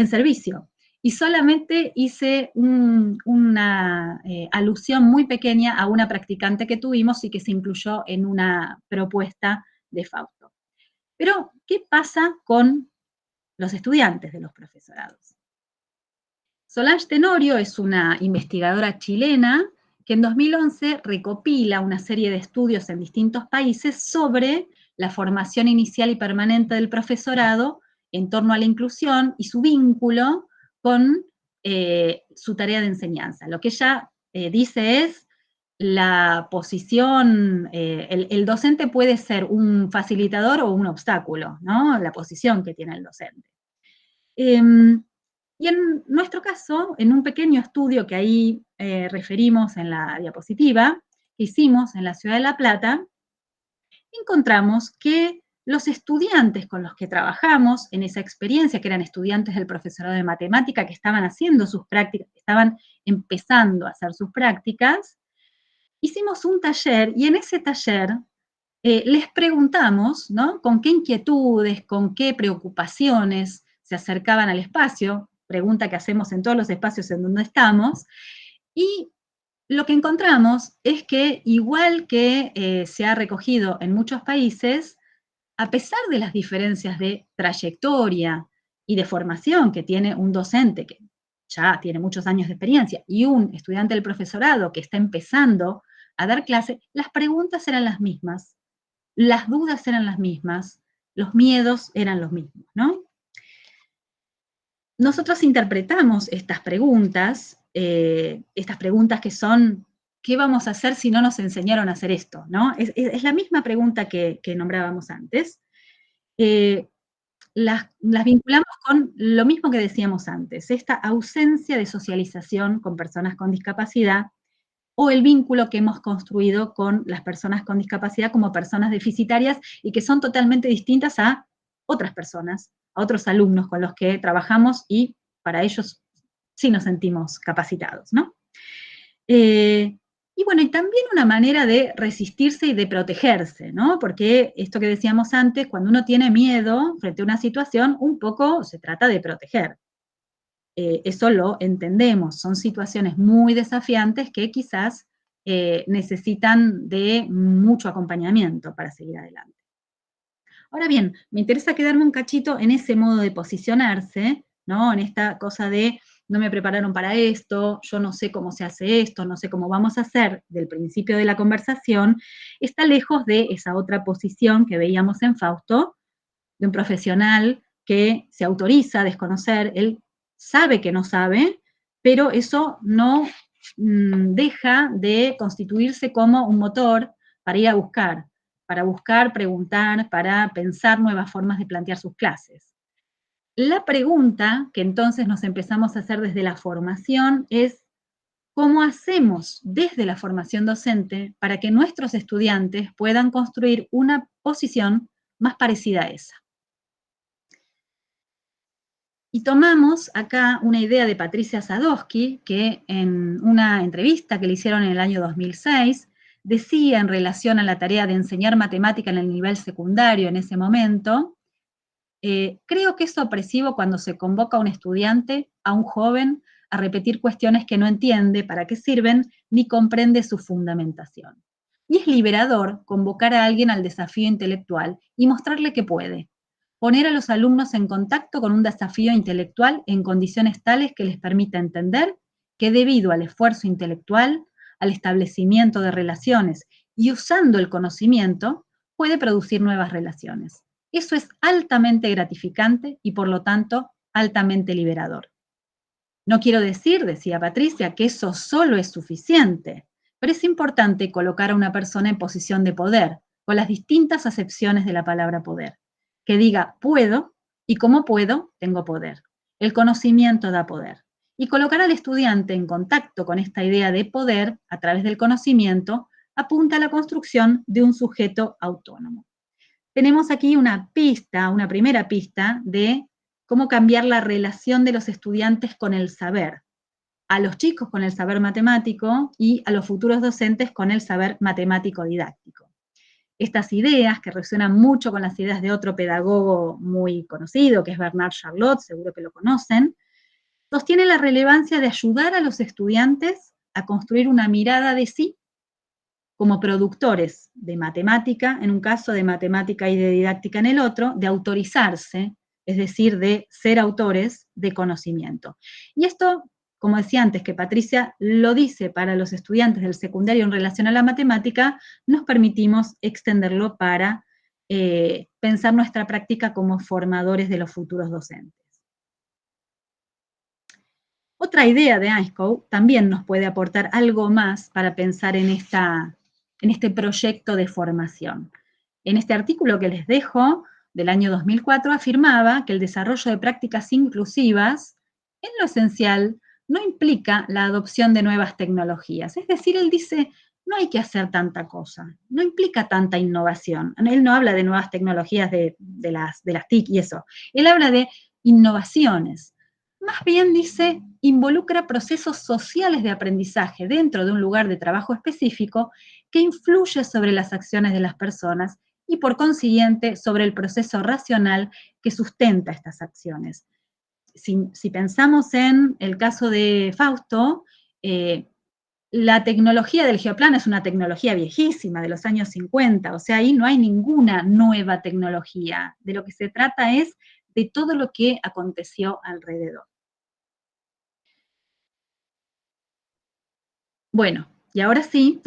servicio, y solamente hice una alusión muy pequeña a una practicante que tuvimos y que se incluyó en una propuesta de Fausto. Pero, ¿qué pasa con los estudiantes de los profesorados? Solange Tenorio es una investigadora chilena que en 2011 recopila una serie de estudios en distintos países sobre la formación inicial y permanente del profesorado en torno a la inclusión y su vínculo con su tarea de enseñanza. Lo que ella dice es, la posición, el docente puede ser un facilitador o un obstáculo, ¿no? La posición que tiene el docente. Y en nuestro caso, en un pequeño estudio que ahí referimos en la diapositiva, que hicimos en la Ciudad de La Plata, encontramos que los estudiantes con los que trabajamos en esa experiencia, que eran estudiantes del profesorado de matemática, que estaban haciendo sus prácticas, que estaban empezando a hacer sus prácticas, hicimos un taller y en ese taller les preguntamos, ¿no? Con qué inquietudes, con qué preocupaciones se acercaban al espacio, pregunta que hacemos en todos los espacios en donde estamos, y lo que encontramos es que, igual que se ha recogido en muchos países, a pesar de las diferencias de trayectoria y de formación que tiene un docente que ya tiene muchos años de experiencia y un estudiante del profesorado que está empezando a dar clase, las preguntas eran las mismas, las dudas eran las mismas, los miedos eran los mismos, ¿no? Nosotros interpretamos estas preguntas que son, ¿qué vamos a hacer si no nos enseñaron a hacer esto? ¿No? Es la misma pregunta que nombrábamos antes. Las vinculamos con lo mismo que decíamos antes, esta ausencia de socialización con personas con discapacidad o el vínculo que hemos construido con las personas con discapacidad como personas deficitarias y que son totalmente distintas a otras personas, a otros alumnos con los que trabajamos y para ellos sí nos sentimos capacitados, ¿no? Y bueno, y también una manera de resistirse y de protegerse, ¿no? Porque esto que decíamos antes, cuando uno tiene miedo frente a una situación, un poco se trata de proteger. Eso lo entendemos, son situaciones muy desafiantes que quizás necesitan de mucho acompañamiento para seguir adelante. Ahora bien, me interesa quedarme un cachito en ese modo de posicionarse, ¿no? En esta cosa de no me prepararon para esto, yo no sé cómo se hace esto, no sé cómo vamos a hacer del principio de la conversación, está lejos de esa otra posición que veíamos en Fausto, de un profesional que se autoriza a desconocer, él sabe que no sabe, pero eso no deja de constituirse como un motor para ir a buscar, para buscar, preguntar, para pensar nuevas formas de plantear sus clases. La pregunta que entonces nos empezamos a hacer desde la formación es, ¿cómo hacemos desde la formación docente para que nuestros estudiantes puedan construir una posición más parecida a esa? Y tomamos acá una idea de Patricia Sadowski, que en una entrevista que le hicieron en el año 2006, decía en relación a la tarea de enseñar matemática en el nivel secundario en ese momento, creo que es opresivo cuando se convoca a un estudiante, a un joven, a repetir cuestiones que no entiende para qué sirven ni comprende su fundamentación. Y es liberador convocar a alguien al desafío intelectual y mostrarle que puede. Poner a los alumnos en contacto con un desafío intelectual en condiciones tales que les permita entender que debido al esfuerzo intelectual, al establecimiento de relaciones y usando el conocimiento, puede producir nuevas relaciones. Eso es altamente gratificante y por lo tanto altamente liberador. No quiero decir, decía Patricia, que eso solo es suficiente, pero es importante colocar a una persona en posición de poder, con las distintas acepciones de la palabra poder. Que diga, puedo, y como puedo, tengo poder. El conocimiento da poder. Y colocar al estudiante en contacto con esta idea de poder a través del conocimiento apunta a la construcción de un sujeto autónomo. Tenemos aquí una pista, una primera pista de cómo cambiar la relación de los estudiantes con el saber, a los chicos con el saber matemático y a los futuros docentes con el saber matemático didáctico. Estas ideas, que resuenan mucho con las ideas de otro pedagogo muy conocido, que es Bernard Charlotte, seguro que lo conocen, sostienen la relevancia de ayudar a los estudiantes a construir una mirada de sí como productores de matemática, en un caso de matemática y de didáctica en el otro, de autorizarse, es decir, de ser autores de conocimiento. Y esto, como decía antes, que Patricia lo dice para los estudiantes del secundario en relación a la matemática, nos permitimos extenderlo para pensar nuestra práctica como formadores de los futuros docentes. Otra idea de Ainscow también nos puede aportar algo más para pensar en este proyecto de formación. En este artículo que les dejo, del año 2004, afirmaba que el desarrollo de prácticas inclusivas, en lo esencial, no implica la adopción de nuevas tecnologías. Es decir, él dice, no hay que hacer tanta cosa, no implica tanta innovación. Él no habla de nuevas tecnologías de las TIC y eso. Él habla de innovaciones. Más bien, dice, involucra procesos sociales de aprendizaje dentro de un lugar de trabajo específico que influye sobre las acciones de las personas y por consiguiente sobre el proceso racional que sustenta estas acciones. Si pensamos en el caso de Fausto, la tecnología del geoplan es una tecnología viejísima, de los años 50, o sea, ahí no hay ninguna nueva tecnología. De lo que se trata es de todo lo que aconteció alrededor. Bueno, y ahora sí,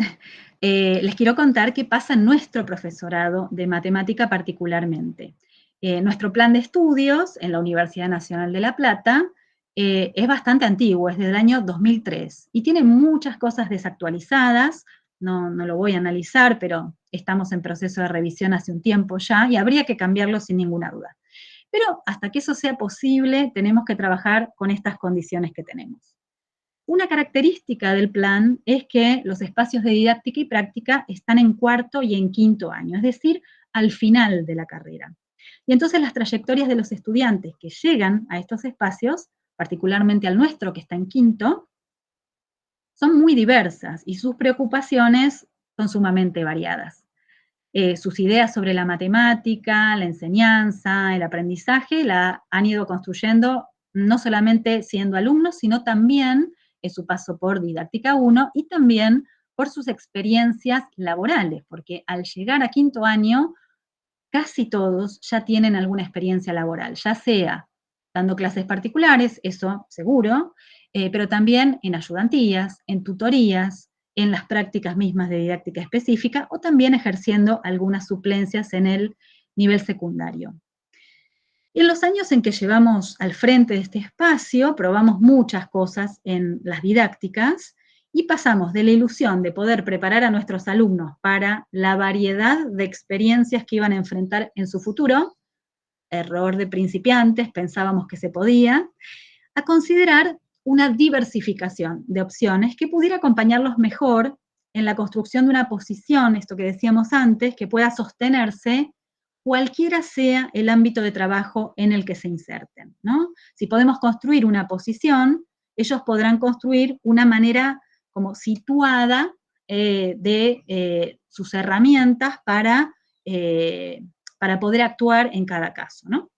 les quiero contar qué pasa en nuestro profesorado de matemática particularmente. Nuestro plan de estudios en la Universidad Nacional de La Plata es bastante antiguo, es del año 2003, y tiene muchas cosas desactualizadas, no lo voy a analizar, pero estamos en proceso de revisión hace un tiempo ya, y habría que cambiarlo sin ninguna duda. Pero hasta que eso sea posible, tenemos que trabajar con estas condiciones que tenemos. Una característica del plan es que los espacios de didáctica y práctica están en cuarto y en quinto año, es decir, al final de la carrera. Y entonces las trayectorias de los estudiantes que llegan a estos espacios, particularmente al nuestro que está en quinto, son muy diversas y sus preocupaciones son sumamente variadas. Sus ideas sobre la matemática, la enseñanza, el aprendizaje, la han ido construyendo no solamente siendo alumnos, sino también en su paso por Didáctica 1 y también por sus experiencias laborales, porque al llegar a quinto año, casi todos ya tienen alguna experiencia laboral, ya sea dando clases particulares, eso seguro, pero también en ayudantías, en tutorías, en las prácticas mismas de didáctica específica o también ejerciendo algunas suplencias en el nivel secundario. En los años en que llevamos al frente de este espacio, probamos muchas cosas en las didácticas y pasamos de la ilusión de poder preparar a nuestros alumnos para la variedad de experiencias que iban a enfrentar en su futuro, error de principiantes, pensábamos que se podía, a considerar una diversificación de opciones que pudiera acompañarlos mejor en la construcción de una posición, esto que decíamos antes, que pueda sostenerse cualquiera sea el ámbito de trabajo en el que se inserten, ¿no? Si podemos construir una posición, ellos podrán construir una manera como situada de sus herramientas para poder actuar en cada caso, ¿no?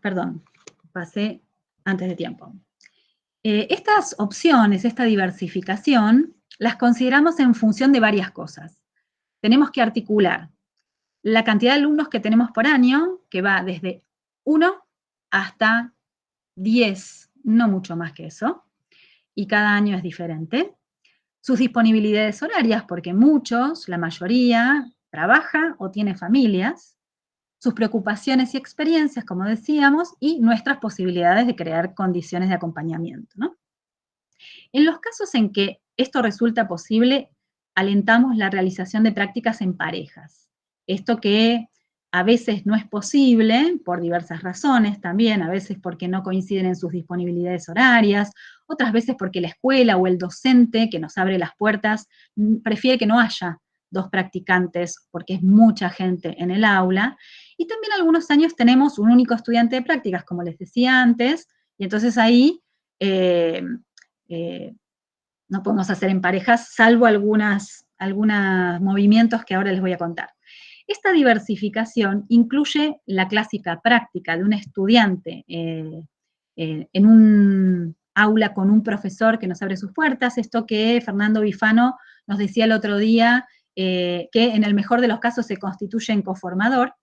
Perdón, pasé antes de tiempo. Estas opciones, esta diversificación, las consideramos en función de varias cosas. Tenemos que articular la cantidad de alumnos que tenemos por año, que va desde 1 hasta 10, no mucho más que eso, y cada año es diferente. Sus disponibilidades horarias, porque muchos, la mayoría, trabaja o tiene familias. Sus preocupaciones y experiencias, como decíamos, y nuestras posibilidades de crear condiciones de acompañamiento, ¿no? En los casos en que esto resulta posible, alentamos la realización de prácticas en parejas. Esto que a veces no es posible por diversas razones también, a veces porque no coinciden en sus disponibilidades horarias, otras veces porque la escuela o el docente que nos abre las puertas prefiere que no haya dos practicantes porque es mucha gente en el aula. Y también algunos años tenemos un único estudiante de prácticas, como les decía antes, y entonces ahí no podemos hacer en parejas, salvo algunos movimientos que ahora les voy a contar. Esta diversificación incluye la clásica práctica de un estudiante en un aula con un profesor que nos abre sus puertas, esto que Fernando Bifano nos decía el otro día, que en el mejor de los casos se constituye en coformador.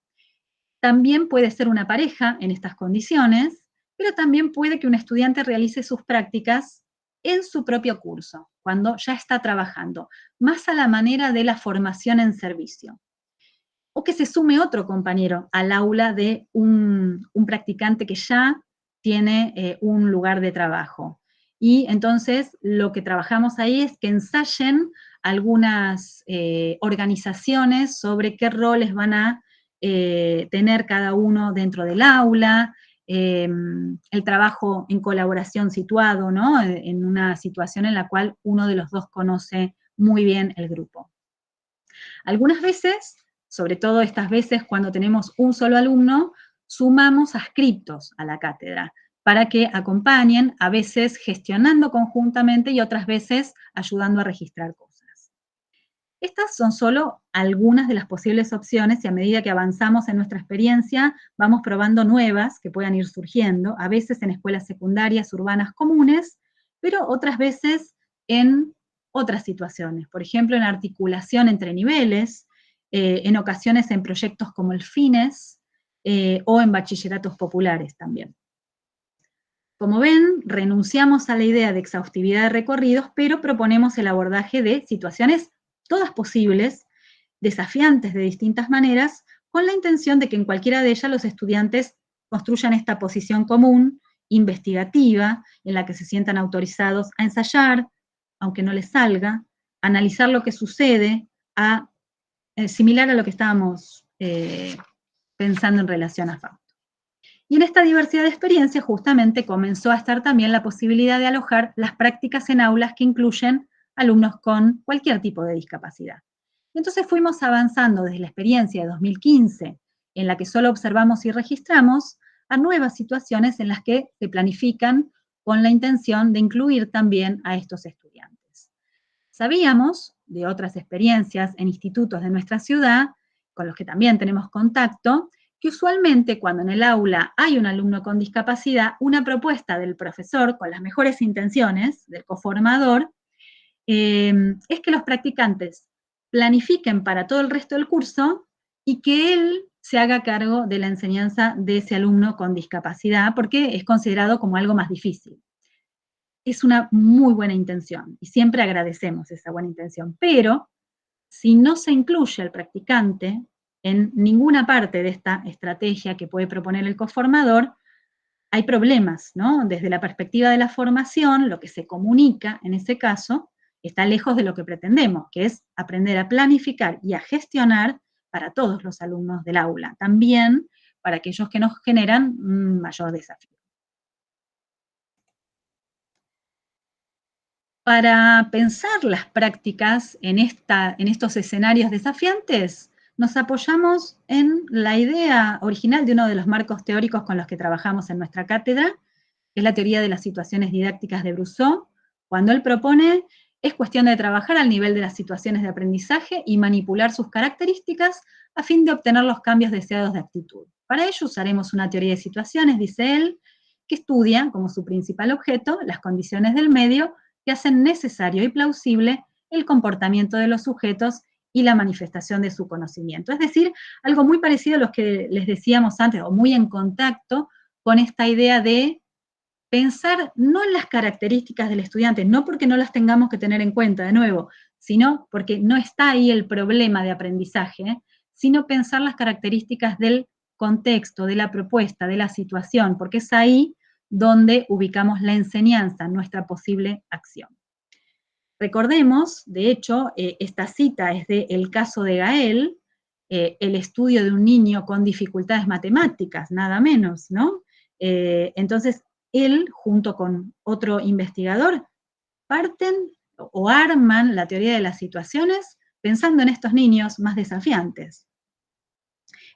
También puede ser una pareja en estas condiciones, pero también puede que un estudiante realice sus prácticas en su propio curso, cuando ya está trabajando, más a la manera de la formación en servicio. O que se sume otro compañero al aula de un practicante que ya tiene un lugar de trabajo. Y entonces lo que trabajamos ahí es que ensayen algunas organizaciones sobre qué roles van a tener cada uno dentro del aula, el trabajo en colaboración situado, ¿no? En una situación en la cual uno de los dos conoce muy bien el grupo. Algunas veces, sobre todo estas veces cuando tenemos un solo alumno, sumamos adscriptos a la cátedra para que acompañen, a veces gestionando conjuntamente y otras veces ayudando a registrar cosas. Estas son solo algunas de las posibles opciones y a medida que avanzamos en nuestra experiencia vamos probando nuevas que puedan ir surgiendo, a veces en escuelas secundarias urbanas comunes, pero otras veces en otras situaciones, por ejemplo en articulación entre niveles, en ocasiones en proyectos como el FINES o en bachilleratos populares también. Como ven, renunciamos a la idea de exhaustividad de recorridos, pero proponemos el abordaje de situaciones todas posibles, desafiantes de distintas maneras, con la intención de que en cualquiera de ellas los estudiantes construyan esta posición común, investigativa, en la que se sientan autorizados a ensayar, aunque no les salga, a analizar lo que sucede, similar a lo que estábamos pensando en relación a Fausto. Y en esta diversidad de experiencias justamente comenzó a estar también la posibilidad de alojar las prácticas en aulas que incluyen alumnos con cualquier tipo de discapacidad. Y entonces fuimos avanzando desde la experiencia de 2015, en la que solo observamos y registramos, a nuevas situaciones en las que se planifican con la intención de incluir también a estos estudiantes. Sabíamos de otras experiencias en institutos de nuestra ciudad, con los que también tenemos contacto, que usualmente cuando en el aula hay un alumno con discapacidad, una propuesta del profesor, con las mejores intenciones, del coformador, es que los practicantes planifiquen para todo el resto del curso y que él se haga cargo de la enseñanza de ese alumno con discapacidad, porque es considerado como algo más difícil. Es una muy buena intención y siempre agradecemos esa buena intención, pero si no se incluye al practicante en ninguna parte de esta estrategia que puede proponer el coformador, hay problemas, ¿no? Desde la perspectiva de la formación, lo que se comunica en ese caso está lejos de lo que pretendemos, que es aprender a planificar y a gestionar para todos los alumnos del aula, también para aquellos que nos generan un mayor desafío. Para pensar las prácticas en estos escenarios desafiantes, nos apoyamos en la idea original de uno de los marcos teóricos con los que trabajamos en nuestra cátedra, que es la teoría de las situaciones didácticas de Brousseau, cuando él propone, es cuestión de trabajar al nivel de las situaciones de aprendizaje y manipular sus características a fin de obtener los cambios deseados de actitud. Para ello usaremos una teoría de situaciones, dice él, que estudia como su principal objeto las condiciones del medio que hacen necesario y plausible el comportamiento de los sujetos y la manifestación de su conocimiento. Es decir, algo muy parecido a lo que les decíamos antes, o muy en contacto con esta idea de pensar no en las características del estudiante, no porque no las tengamos que tener en cuenta de nuevo, sino porque no está ahí el problema de aprendizaje, sino pensar las características del contexto, de la propuesta, de la situación, porque es ahí donde ubicamos la enseñanza, nuestra posible acción. Recordemos, de hecho, esta cita es de El caso de Gael, el estudio de un niño con dificultades matemáticas, nada menos, ¿no? Entonces, él, junto con otro investigador, parten o arman la teoría de las situaciones pensando en estos niños más desafiantes.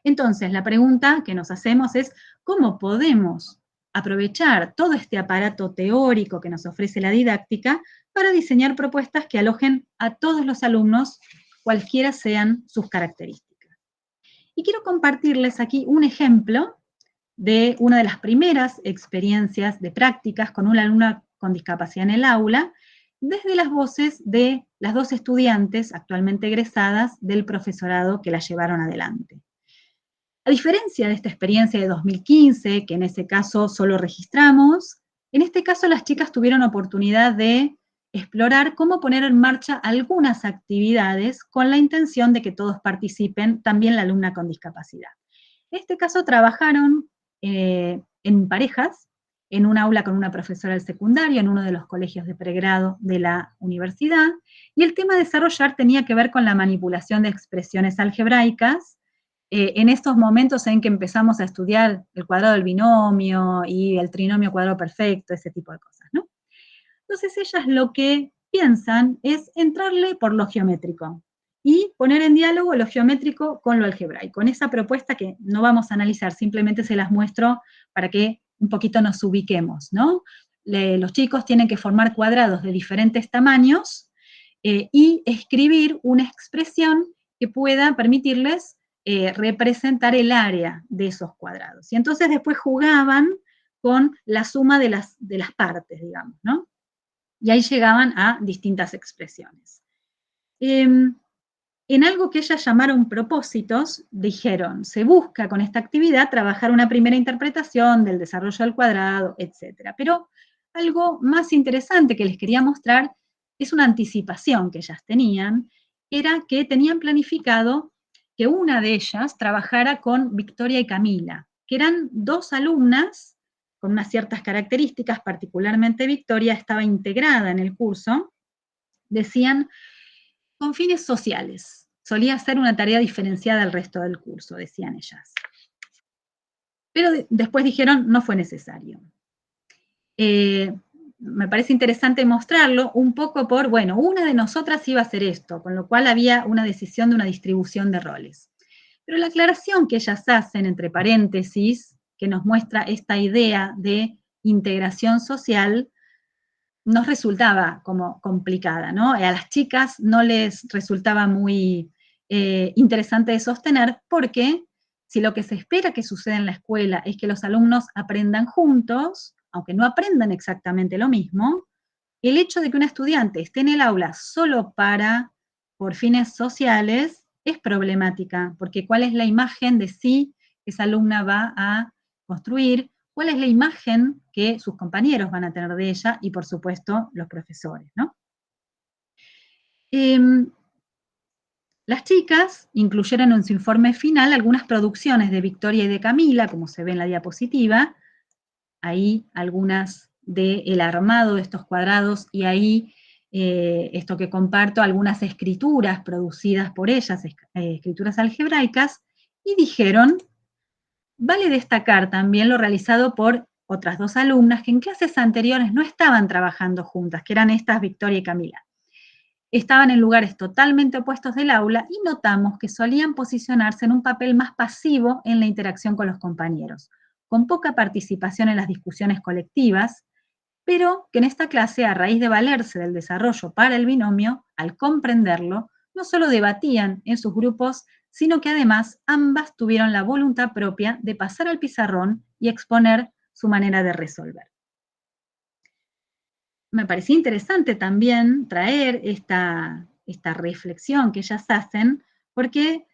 Entonces, la pregunta que nos hacemos es, ¿cómo podemos aprovechar todo este aparato teórico que nos ofrece la didáctica para diseñar propuestas que alojen a todos los alumnos, cualquiera sean sus características? Y quiero compartirles aquí un ejemplo de una de las primeras experiencias de prácticas con una alumna con discapacidad en el aula, desde las voces de las dos estudiantes actualmente egresadas del profesorado que la llevaron adelante. A diferencia de esta experiencia de 2015, que en ese caso solo registramos, en este caso las chicas tuvieron oportunidad de explorar cómo poner en marcha algunas actividades con la intención de que todos participen, también la alumna con discapacidad. En este caso trabajaron en parejas en un aula con una profesora del secundario, en uno de los colegios de pregrado de la universidad, y el tema a desarrollar tenía que ver con la manipulación de expresiones algebraicas, en estos momentos en que empezamos a estudiar el cuadrado del binomio y el trinomio cuadrado perfecto, ese tipo de cosas, ¿no? Entonces ellas lo que piensan es entrarle por lo geométrico y poner en diálogo lo geométrico con lo algebraico. En esa propuesta que no vamos a analizar, simplemente se las muestro para que un poquito nos ubiquemos, ¿no? Los chicos tienen que formar cuadrados de diferentes tamaños y escribir una expresión que pueda permitirles representar el área de esos cuadrados. Y entonces después jugaban con la suma de las partes, digamos, ¿no? Y ahí llegaban a distintas expresiones. En algo que ellas llamaron propósitos, dijeron, se busca con esta actividad trabajar una primera interpretación del desarrollo del cuadrado, etc. Pero algo más interesante que les quería mostrar es una anticipación que ellas tenían, era que tenían planificado que una de ellas trabajara con Victoria y Camila, que eran dos alumnas con unas ciertas características, particularmente Victoria estaba integrada en el curso, decían, con fines sociales. Solía ser una tarea diferenciada al resto del curso, decían ellas. Pero después dijeron, no fue necesario. Me parece interesante mostrarlo un poco por, bueno, una de nosotras iba a hacer esto, con lo cual había una decisión de una distribución de roles. Pero la aclaración que ellas hacen, entre paréntesis, que nos muestra esta idea de integración social, nos resultaba como complicada, ¿no? A las chicas no les resultaba muy interesante de sostener, porque si lo que se espera que suceda en la escuela es que los alumnos aprendan juntos, aunque no aprendan exactamente lo mismo, el hecho de que un estudiante esté en el aula solo por fines sociales es problemática, porque ¿cuál es la imagen de sí que esa alumna va a construir? ¿Cuál es la imagen que sus compañeros van a tener de ella? Y, por supuesto, los profesores, ¿no? Las chicas incluyeron en su informe final algunas producciones de Victoria y de Camila, como se ve en la diapositiva, ahí algunas del armado de estos cuadrados, y ahí esto que comparto, algunas escrituras producidas por ellas, escrituras algebraicas, y dijeron, vale destacar también lo realizado por otras dos alumnas que en clases anteriores no estaban trabajando juntas, que eran estas Victoria y Camila. Estaban en lugares totalmente opuestos del aula y notamos que solían posicionarse en un papel más pasivo en la interacción con los compañeros, con poca participación en las discusiones colectivas, pero que en esta clase, a raíz de valerse del desarrollo para el binomio, al comprenderlo, no solo debatían en sus grupos, sino que además ambas tuvieron la voluntad propia de pasar al pizarrón y exponer su manera de resolver. Me parecía interesante también traer esta reflexión que ellas hacen, porque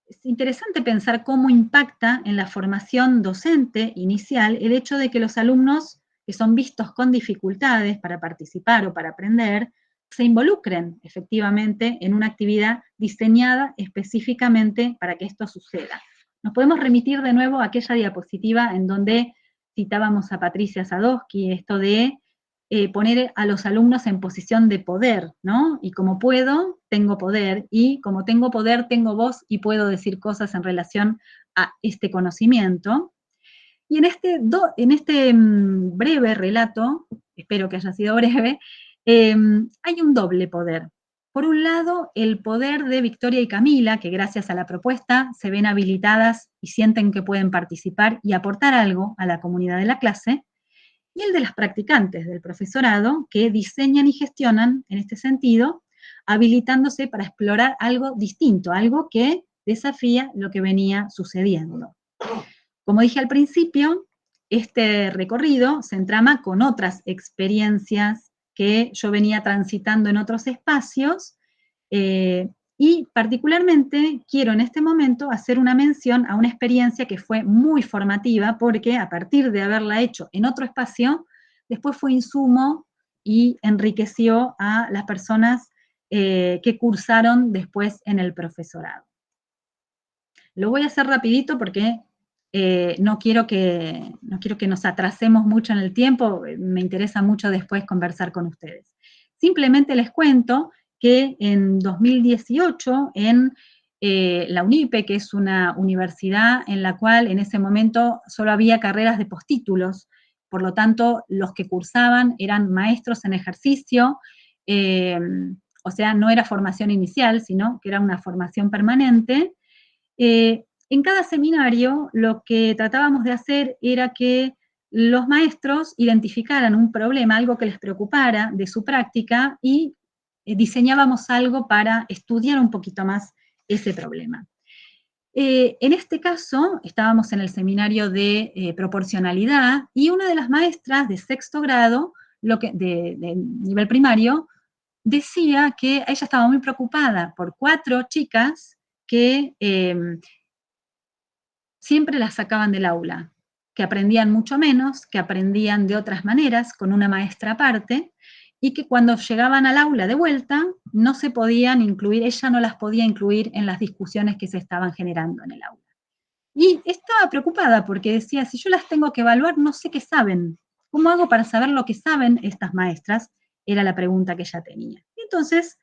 es interesante pensar cómo impacta en la formación docente inicial el hecho de que los alumnos que son vistos con dificultades para participar o para aprender, se involucren efectivamente en una actividad diseñada específicamente para que esto suceda. Nos podemos remitir de nuevo a aquella diapositiva en donde citábamos a Patricia Sadowski, esto de poner a los alumnos en posición de poder, ¿no? Y como puedo, tengo poder, y como tengo poder, tengo voz y puedo decir cosas en relación a este conocimiento. Y en este breve relato, espero que haya sido breve, hay un doble poder. Por un lado, el poder de Victoria y Camila, que gracias a la propuesta se ven habilitadas y sienten que pueden participar y aportar algo a la comunidad de la clase, y el de las practicantes del profesorado, que diseñan y gestionan, en este sentido, habilitándose para explorar algo distinto, algo que desafía lo que venía sucediendo. Como dije al principio, este recorrido se entrama con otras experiencias que yo venía transitando en otros espacios, y particularmente quiero en este momento hacer una mención a una experiencia que fue muy formativa, porque a partir de haberla hecho en otro espacio, después fue insumo y enriqueció a las personas que cursaron después en el profesorado. Lo voy a hacer rapidito porque no quiero que nos atrasemos mucho en el tiempo, me interesa mucho después conversar con ustedes. Simplemente les cuento que en 2018, en la UNIPE, que es una universidad en la cual en ese momento solo había carreras de postítulos, por lo tanto, los que cursaban eran maestros en ejercicio, o sea, no era formación inicial, sino que era una formación permanente. En cada seminario lo que tratábamos de hacer era que los maestros identificaran un problema, algo que les preocupara de su práctica, y diseñábamos algo para estudiar un poquito más ese problema. En este caso, estábamos en el seminario de proporcionalidad, y una de las maestras de sexto grado, de nivel primario, decía que ella estaba muy preocupada por 4 chicas que siempre las sacaban del aula, que aprendían mucho menos, que aprendían de otras maneras, con una maestra aparte, y que cuando llegaban al aula de vuelta no se podían incluir, ella no las podía incluir en las discusiones que se estaban generando en el aula. Y estaba preocupada porque decía, si yo las tengo que evaluar, no sé qué saben. ¿Cómo hago para saber lo que saben estas maestras? Era la pregunta que ella tenía. Y entonces,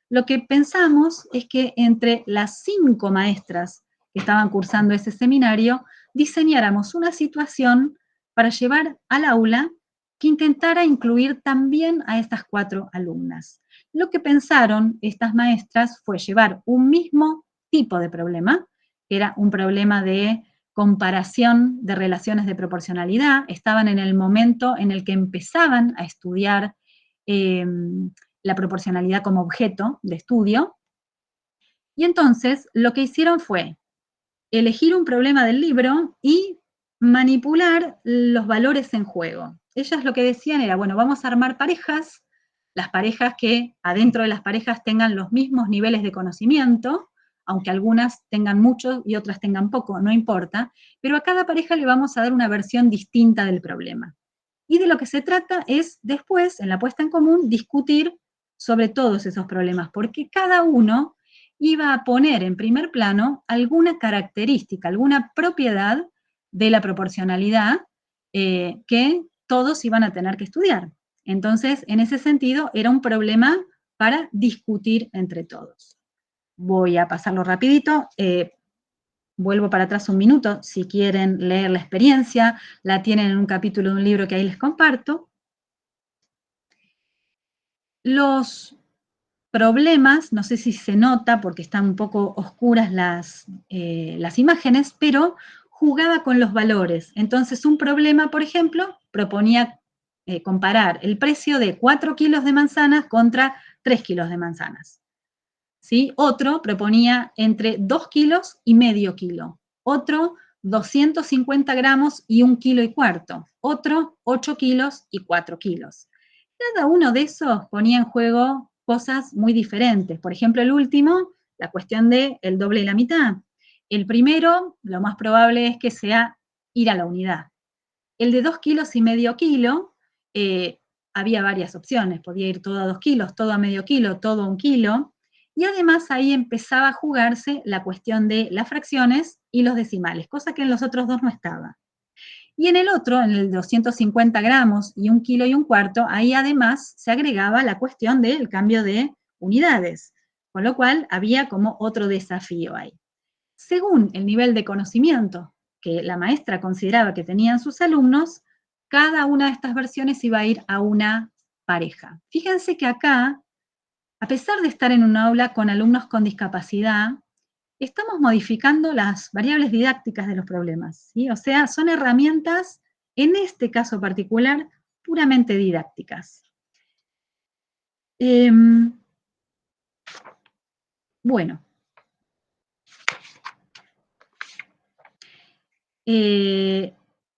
lo que pensamos es que entre las 5 maestras que estaban cursando ese seminario, diseñáramos una situación para llevar al aula que intentara incluir también a estas 4 alumnas. Lo que pensaron estas maestras fue llevar un mismo tipo de problema, que era un problema de comparación de relaciones de proporcionalidad, estaban en el momento en el que empezaban a estudiar la proporcionalidad como objeto de estudio, y entonces lo que hicieron fue elegir un problema del libro y manipular los valores en juego. Ellas lo que decían era, bueno, vamos a armar parejas, las parejas que adentro de las parejas tengan los mismos niveles de conocimiento, aunque algunas tengan mucho y otras tengan poco, no importa, pero a cada pareja le vamos a dar una versión distinta del problema. Y de lo que se trata es después, en la puesta en común, discutir sobre todos esos problemas, porque cada uno iba a poner en primer plano alguna característica, alguna propiedad de la proporcionalidad que todos iban a tener que estudiar. Entonces, en ese sentido, era un problema para discutir entre todos. Voy a pasarlo rapidito. Vuelvo para atrás un minuto, si quieren leer la experiencia, la tienen en un capítulo de un libro que ahí les comparto. Los problemas, no sé si se nota porque están un poco oscuras las imágenes, pero jugaba con los valores. Entonces, un problema, por ejemplo, proponía comparar el precio de 4 kilos de manzanas contra 3 kilos de manzanas. ¿Sí? Otro proponía entre 2 kilos y medio kilo. Otro, 250 gramos y 1,4 kilos. Otro, 8 kilos y 4 kilos. Cada uno de esos ponía en juego cosas muy diferentes. Por ejemplo, el último, la cuestión de el doble y la mitad. El primero, lo más probable es que sea ir a la unidad. El de 2 kilos y medio kilo, había varias opciones. Podía ir todo a 2 kilos, todo a medio kilo, todo a 1 kilo. Y además ahí empezaba a jugarse la cuestión de las fracciones y los decimales, cosa que en los otros dos no estaba. Y en el otro, en el 250 gramos y 1,4 kilos, ahí además se agregaba la cuestión del cambio de unidades, con lo cual había como otro desafío ahí. Según el nivel de conocimiento que la maestra consideraba que tenían sus alumnos, cada una de estas versiones iba a ir a una pareja. Fíjense que acá, a pesar de estar en un aula con alumnos con discapacidad, estamos modificando las variables didácticas de los problemas, ¿sí? O sea, son herramientas, en este caso particular, puramente didácticas. Bueno.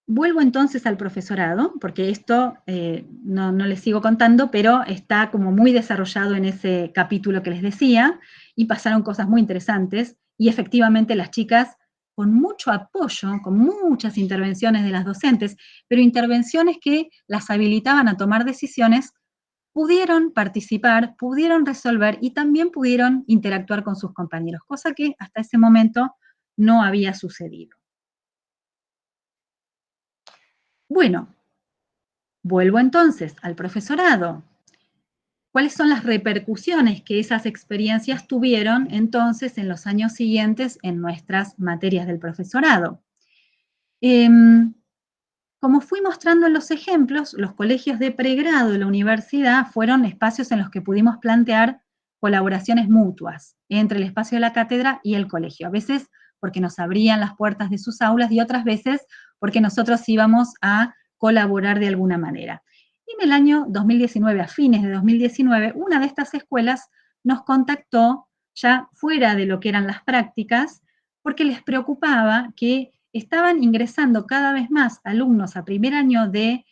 Vuelvo entonces al profesorado, porque esto no les sigo contando, pero está como muy desarrollado en ese capítulo que les decía, y pasaron cosas muy interesantes, y efectivamente las chicas, con mucho apoyo, con muchas intervenciones de las docentes, pero intervenciones que las habilitaban a tomar decisiones, pudieron participar, pudieron resolver y también pudieron interactuar con sus compañeros, cosa que hasta ese momento no había sucedido. Bueno, vuelvo entonces al profesorado. ¿Cuáles son las repercusiones que esas experiencias tuvieron entonces en los años siguientes en nuestras materias del profesorado? Como fui mostrando en los ejemplos, los colegios de pregrado de la universidad fueron espacios en los que pudimos plantear colaboraciones mutuas entre el espacio de la cátedra y el colegio. A veces porque nos abrían las puertas de sus aulas y otras veces porque nosotros íbamos a colaborar de alguna manera. Y en el año 2019, a fines de 2019, una de estas escuelas nos contactó ya fuera de lo que eran las prácticas, porque les preocupaba que estaban ingresando cada vez más alumnos a primer año de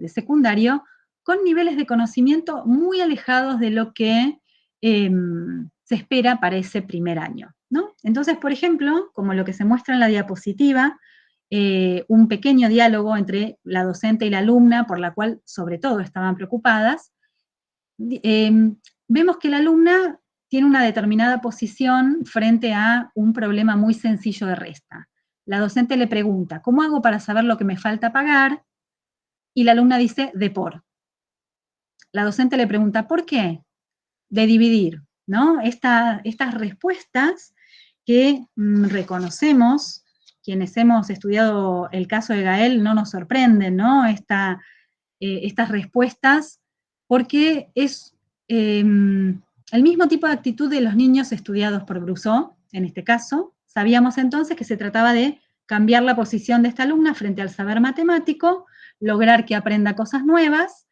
secundario con niveles de conocimiento muy alejados de lo que se espera para ese primer año, ¿no? Entonces, por ejemplo, como lo que se muestra en la diapositiva, un pequeño diálogo entre la docente y la alumna, por la cual sobre todo estaban preocupadas, vemos que la alumna tiene una determinada posición frente a un problema muy sencillo de resta. La docente le pregunta, ¿cómo hago para saber lo que me falta pagar? Y la alumna dice, de por. La docente le pregunta, ¿por qué? De dividir, ¿no? Estas respuestas que reconocemos, quienes hemos estudiado el caso de Gael, no nos sorprenden, ¿no? Estas respuestas, porque es el mismo tipo de actitud de los niños estudiados por Brousseau, en este caso. Sabíamos entonces que se trataba de cambiar la posición de esta alumna frente al saber matemático, lograr que aprenda cosas nuevas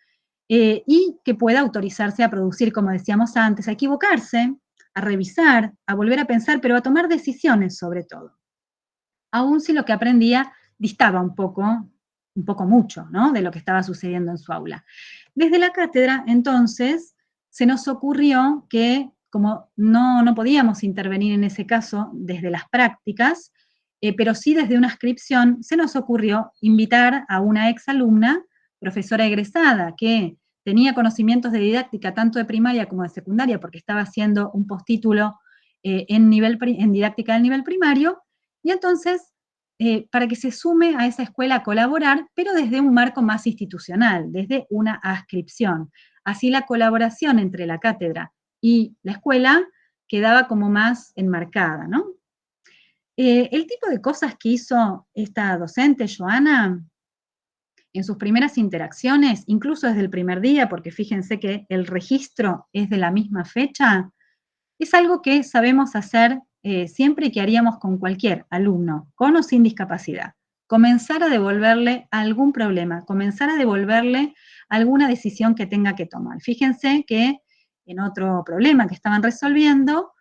y que pueda autorizarse a producir, como decíamos antes, a equivocarse, a revisar, a volver a pensar, pero a tomar decisiones sobre todo. Aun si lo que aprendía distaba un poco mucho, ¿no?, de lo que estaba sucediendo en su aula. Desde la cátedra, entonces, se nos ocurrió que, como no podíamos intervenir en ese caso desde las prácticas, pero sí desde una inscripción, se nos ocurrió invitar a una exalumna, profesora egresada, que tenía conocimientos de didáctica tanto de primaria como de secundaria, porque estaba haciendo un postítulo en didáctica del nivel primario, y entonces, para que se sume a esa escuela a colaborar, pero desde un marco más institucional, desde una adscripción. Así la colaboración entre la cátedra y la escuela quedaba como más enmarcada, ¿no? El tipo de cosas que hizo esta docente, Joana, en sus primeras interacciones, incluso desde el primer día, porque fíjense que el registro es de la misma fecha, es algo que sabemos hacer siempre y que haríamos con cualquier alumno, con o sin discapacidad. Comenzar a devolverle algún problema, comenzar a devolverle alguna decisión que tenga que tomar. Fíjense que en otro problema que estaban resolviendo,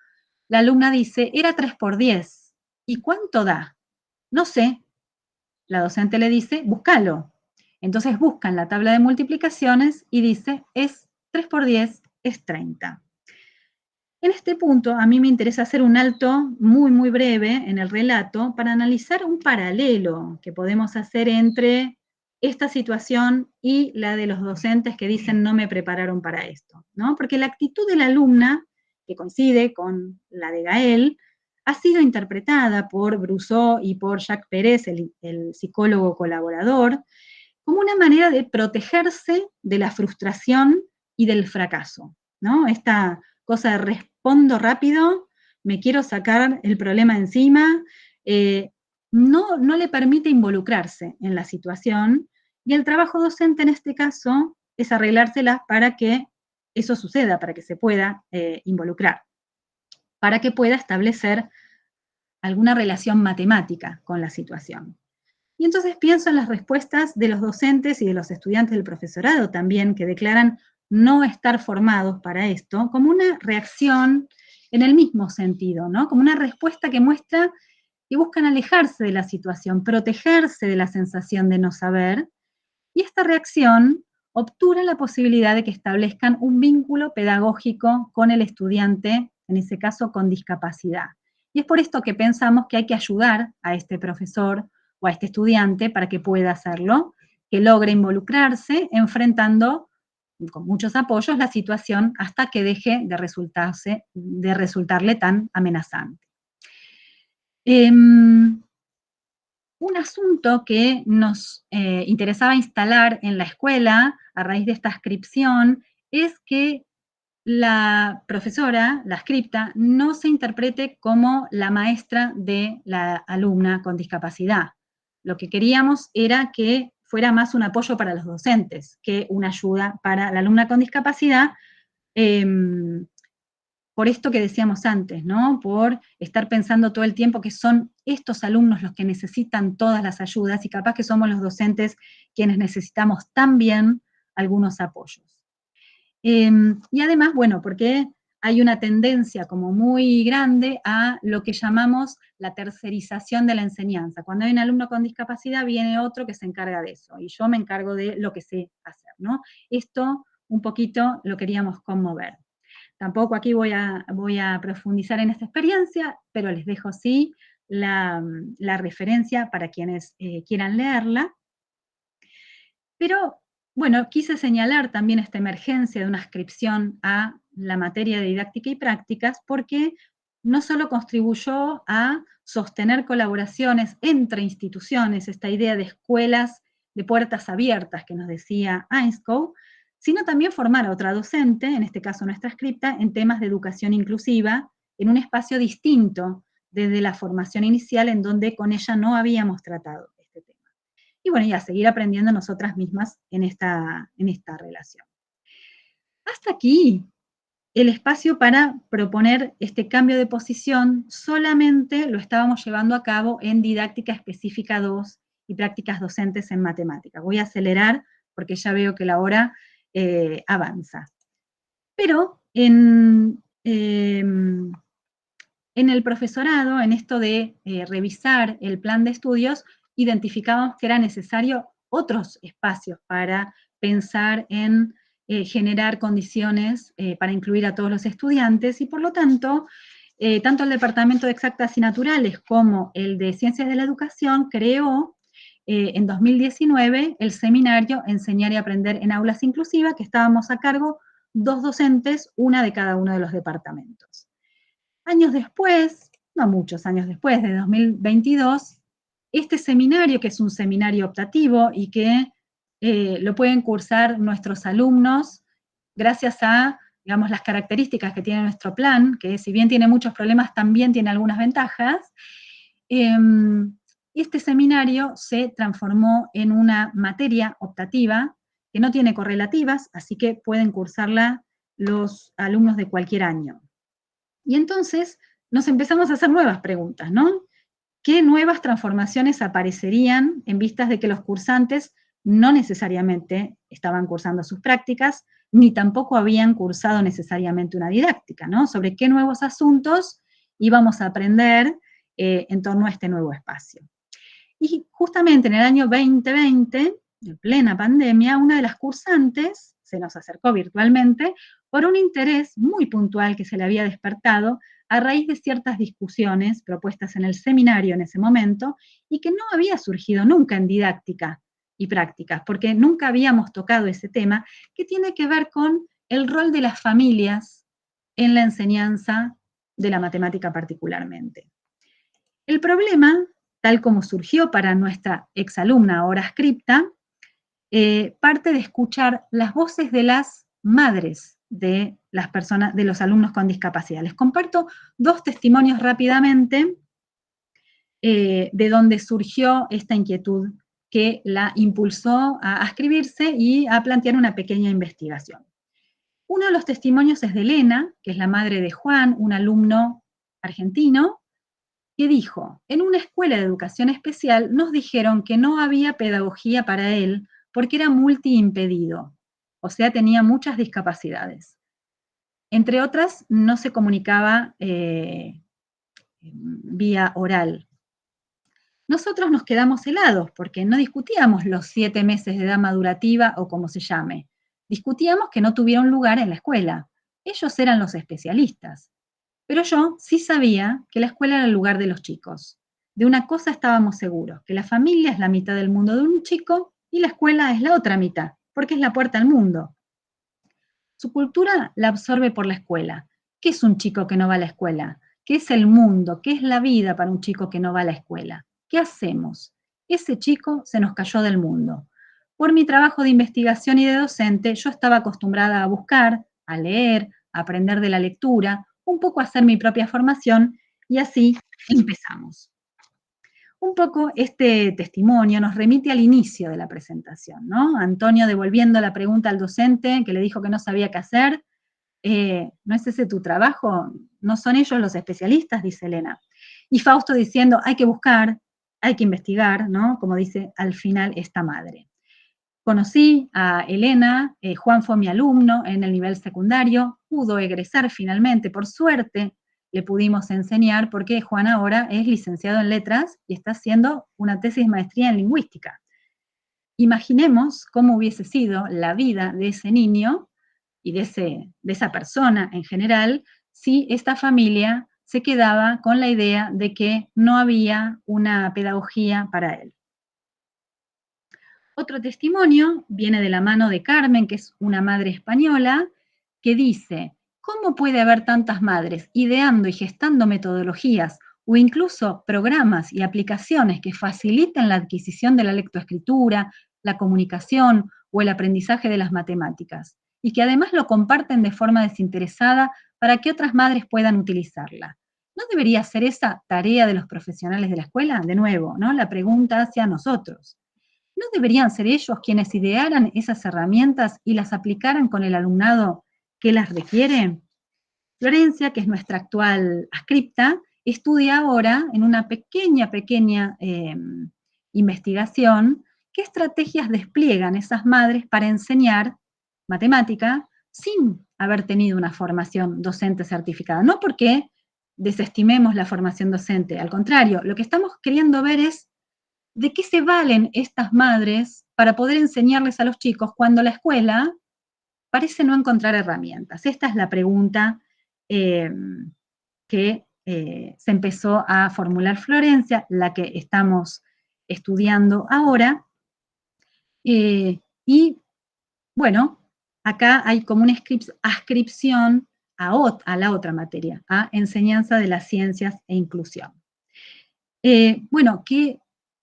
la alumna dice, era 3 por 10. ¿Y cuánto da? No sé. La docente le dice, búscalo. Entonces buscan la tabla de multiplicaciones y dice, 3 por 10 es 30. En este punto, a mí me interesa hacer un alto muy breve en el relato para analizar un paralelo que podemos hacer entre esta situación y la de los docentes que dicen no me prepararon para esto, ¿no? Porque la actitud de la alumna, que coincide con la de Gael, ha sido interpretada por Brousseau y por Jacques Pérez, el psicólogo colaborador, como una manera de protegerse de la frustración y del fracaso, ¿no? Esta cosa de respondo rápido, me quiero sacar el problema encima, no le permite involucrarse en la situación, y el trabajo docente en este caso es arreglárselas para que eso suceda, para que se pueda involucrar, para que pueda establecer alguna relación matemática con la situación. Y entonces pienso en las respuestas de los docentes y de los estudiantes del profesorado también, que declaran no estar formados para esto, como una reacción en el mismo sentido, ¿no? Como una respuesta que muestra que buscan alejarse de la situación, protegerse de la sensación de no saber, y esta reacción obtura la posibilidad de que establezcan un vínculo pedagógico con el estudiante, en ese caso con discapacidad. Y es por esto que pensamos que hay que ayudar a este profesor o a este estudiante para que pueda hacerlo, que logre involucrarse enfrentando con muchos apoyos la situación hasta que deje de resultarle tan amenazante. un asunto que nos interesaba instalar en la escuela a raíz de esta adscripción es que la profesora, la adscripta, no se interprete como la maestra de la alumna con discapacidad. Lo que queríamos era que fuera más un apoyo para los docentes que una ayuda para la alumna con discapacidad, por esto que decíamos antes, ¿no? Por estar pensando todo el tiempo que son estos alumnos los que necesitan todas las ayudas y capaz que somos los docentes quienes necesitamos también algunos apoyos. Y además, bueno, porque hay una tendencia como muy grande a lo que llamamos la tercerización de la enseñanza. Cuando hay un alumno con discapacidad, viene otro que se encarga de eso, y yo me encargo de lo que sé hacer, ¿no? Esto un poquito lo queríamos conmover. Tampoco aquí voy a profundizar en esta experiencia, pero les dejo sí la referencia para quienes quieran leerla. Pero bueno, quise señalar también esta emergencia de una adscripción a la materia de didáctica y prácticas porque no solo contribuyó a sostener colaboraciones entre instituciones, esta idea de escuelas de puertas abiertas que nos decía Ainscow, sino también formar a otra docente, en este caso nuestra adscripta, en temas de educación inclusiva, en un espacio distinto desde la formación inicial en donde con ella no habíamos tratado este tema. Y bueno, y a seguir aprendiendo nosotras mismas en esta relación. Hasta aquí el espacio para proponer este cambio de posición solamente lo estábamos llevando a cabo en didáctica específica 2 y prácticas docentes en matemáticas. Voy a acelerar porque ya veo que la hora avanza. Pero en el profesorado, en esto de revisar el plan de estudios, identificábamos que era necesario otros espacios para pensar en generar condiciones para incluir a todos los estudiantes y por lo tanto, tanto el Departamento de Exactas y Naturales como el de Ciencias de la Educación creó en 2019 el seminario Enseñar y Aprender en Aulas Inclusivas, que estábamos a cargo 2 docentes, una de cada uno de los departamentos. Años después, no muchos años después, de 2022, este seminario, que es un seminario optativo y que lo pueden cursar nuestros alumnos gracias a, digamos, las características que tiene nuestro plan, que si bien tiene muchos problemas, también tiene algunas ventajas. Este seminario se transformó en una materia optativa que no tiene correlativas, así que pueden cursarla los alumnos de cualquier año. Y entonces nos empezamos a hacer nuevas preguntas, ¿no? ¿Qué nuevas transformaciones aparecerían en vistas de que los cursantes no necesariamente estaban cursando sus prácticas, ni tampoco habían cursado necesariamente una didáctica, ¿no? Sobre qué nuevos asuntos íbamos a aprender en torno a este nuevo espacio. Y justamente en el año 2020, en plena pandemia, una de las cursantes se nos acercó virtualmente por un interés muy puntual que se le había despertado a raíz de ciertas discusiones propuestas en el seminario en ese momento y que no había surgido nunca en didáctica y prácticas, porque nunca habíamos tocado ese tema que tiene que ver con el rol de las familias en la enseñanza de la matemática particularmente. El problema, tal como surgió para nuestra exalumna ahora adscripta, parte de escuchar las voces de las madres de las personas, de los alumnos con discapacidad. Les comparto 2 testimonios rápidamente de donde surgió esta inquietud que la impulsó a adscribirse y a plantear una pequeña investigación. Uno de los testimonios es de Elena, que es la madre de Juan, un alumno argentino, que dijo: en una escuela de educación especial nos dijeron que no había pedagogía para él porque era multiimpedido, o sea, tenía muchas discapacidades. Entre otras, no se comunicaba vía oral. Nosotros nos quedamos helados porque no discutíamos los 7 meses de edad madurativa o como se llame. Discutíamos que no tuviera un lugar en la escuela. Ellos eran los especialistas. Pero yo sí sabía que la escuela era el lugar de los chicos. De una cosa estábamos seguros, que la familia es la mitad del mundo de un chico y la escuela es la otra mitad, porque es la puerta al mundo. Su cultura la absorbe por la escuela. ¿Qué es un chico que no va a la escuela? ¿Qué es el mundo? ¿Qué es la vida para un chico que no va a la escuela? ¿Qué hacemos? ese chico se nos cayó del mundo. Por mi trabajo de investigación y de docente, yo estaba acostumbrada a buscar, a leer, a aprender de la lectura, un poco a hacer mi propia formación, y así empezamos. Un poco este testimonio nos remite al inicio de la presentación, ¿no? Antonio devolviendo la pregunta al docente que le dijo que no sabía qué hacer. ¿No es ese tu trabajo? ¿No son ellos los especialistas?, dice Elena. Y Fausto diciendo, hay que buscar, hay que investigar, ¿no? Como dice al final esta madre. Conocí a Elena, Juan fue mi alumno en el nivel secundario, pudo egresar finalmente, por suerte le pudimos enseñar, porque Juan ahora es licenciado en letras y está haciendo una tesis maestría en lingüística. Imaginemos cómo hubiese sido la vida de ese niño y de esa persona en general, si esta familia se quedaba con la idea de que no había una pedagogía para él. Otro testimonio viene de la mano de Carmen, que es una madre española, que dice, ¿cómo puede haber tantas madres ideando y gestando metodologías o incluso programas y aplicaciones que faciliten la adquisición de la lectoescritura, la comunicación o el aprendizaje de las matemáticas, y que además lo comparten de forma desinteresada para que otras madres puedan utilizarla? ¿No debería ser esa tarea de los profesionales de la escuela? De nuevo, ¿no? La pregunta hacia nosotros. ¿No deberían ser ellos quienes idearan esas herramientas y las aplicaran con el alumnado que las requiere? Florencia, que es nuestra actual adscripta, estudia ahora en una pequeña investigación qué estrategias despliegan esas madres para enseñar matemática sin haber tenido una formación docente certificada. No porque desestimemos la formación docente, al contrario, lo que estamos queriendo ver es ¿de qué se valen estas madres para poder enseñarles a los chicos cuando la escuela parece no encontrar herramientas? Esta es la pregunta que se empezó a formular Florencia, la que estamos estudiando ahora. Y bueno, acá hay como una adscripción a la otra materia, a enseñanza de las ciencias e inclusión. Bueno, que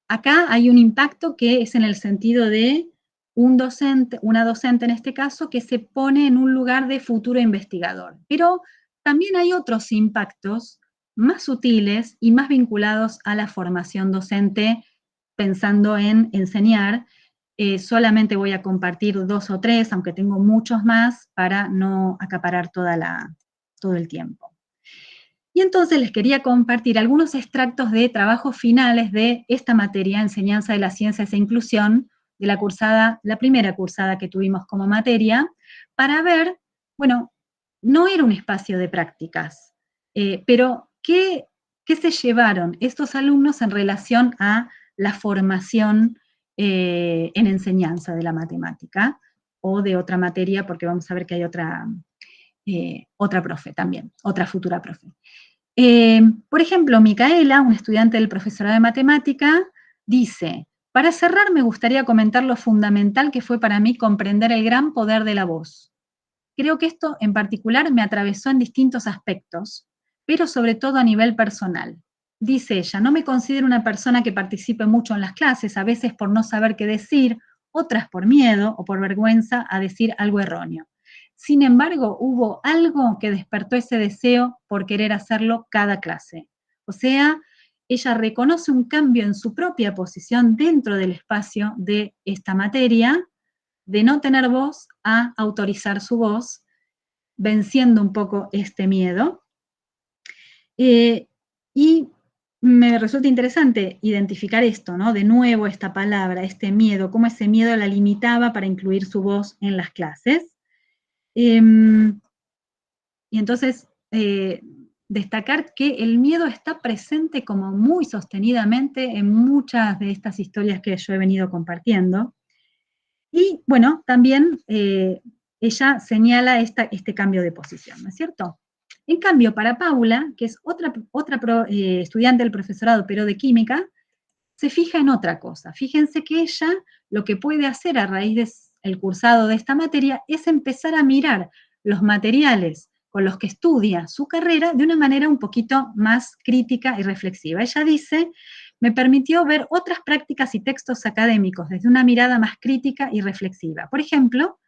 acá hay un impacto que es en el sentido de un docente, una docente en este caso, que se pone en un lugar de futuro investigador. Pero también hay otros impactos más sutiles y más vinculados a la formación docente, pensando en enseñar. Solamente voy a compartir 2 o 3, aunque tengo muchos más, para no acaparar todo el tiempo. Y entonces les quería compartir algunos extractos de trabajos finales de esta materia, Enseñanza de las Ciencias e Inclusión, de la primera cursada que tuvimos como materia, para ver, bueno, no era un espacio de prácticas, pero ¿qué se llevaron estos alumnos en relación a la formación en enseñanza de la matemática o de otra materia? Porque vamos a ver que hay otra profe también, otra futura profe. Por ejemplo, Micaela, una estudiante del profesorado de matemática, dice, para cerrar me gustaría comentar lo fundamental que fue para mí comprender el gran poder de la voz. Creo que esto en particular me atravesó en distintos aspectos, pero sobre todo a nivel personal. Dice ella, no me considero una persona que participe mucho en las clases, a veces por no saber qué decir, otras por miedo o por vergüenza a decir algo erróneo. Sin embargo, hubo algo que despertó ese deseo por querer hacerlo cada clase. O sea, ella reconoce un cambio en su propia posición dentro del espacio de esta materia, de no tener voz a autorizar su voz, venciendo un poco este miedo. Y me resulta interesante identificar esto, ¿no? De nuevo esta palabra, este miedo, cómo ese miedo la limitaba para incluir su voz en las clases. Y entonces, destacar que el miedo está presente como muy sostenidamente en muchas de estas historias que yo he venido compartiendo. Y bueno, también ella señala este cambio de posición, ¿no es cierto? En cambio, para Paula, que es otra estudiante del profesorado, pero de química, se fija en otra cosa. Fíjense que ella lo que puede hacer a raíz del cursado de esta materia es empezar a mirar los materiales con los que estudia su carrera de una manera un poquito más crítica y reflexiva. Ella dice, me permitió ver otras prácticas y textos académicos desde una mirada más crítica y reflexiva. Por ejemplo,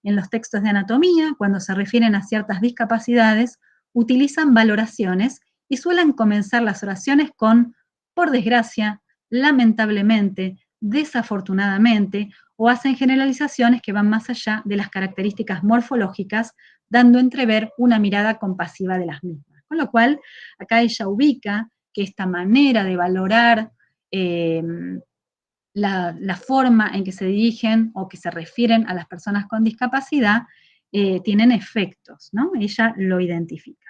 en los textos de anatomía, cuando se refieren a ciertas discapacidades, utilizan valoraciones y suelen comenzar las oraciones con, por desgracia, lamentablemente, desafortunadamente, o hacen generalizaciones que van más allá de las características morfológicas, dando a entrever una mirada compasiva de las mismas. Con lo cual, acá ella ubica que esta manera de valorar la forma en que se dirigen o que se refieren a las personas con discapacidad tienen efectos, ¿no? Ella lo identifica.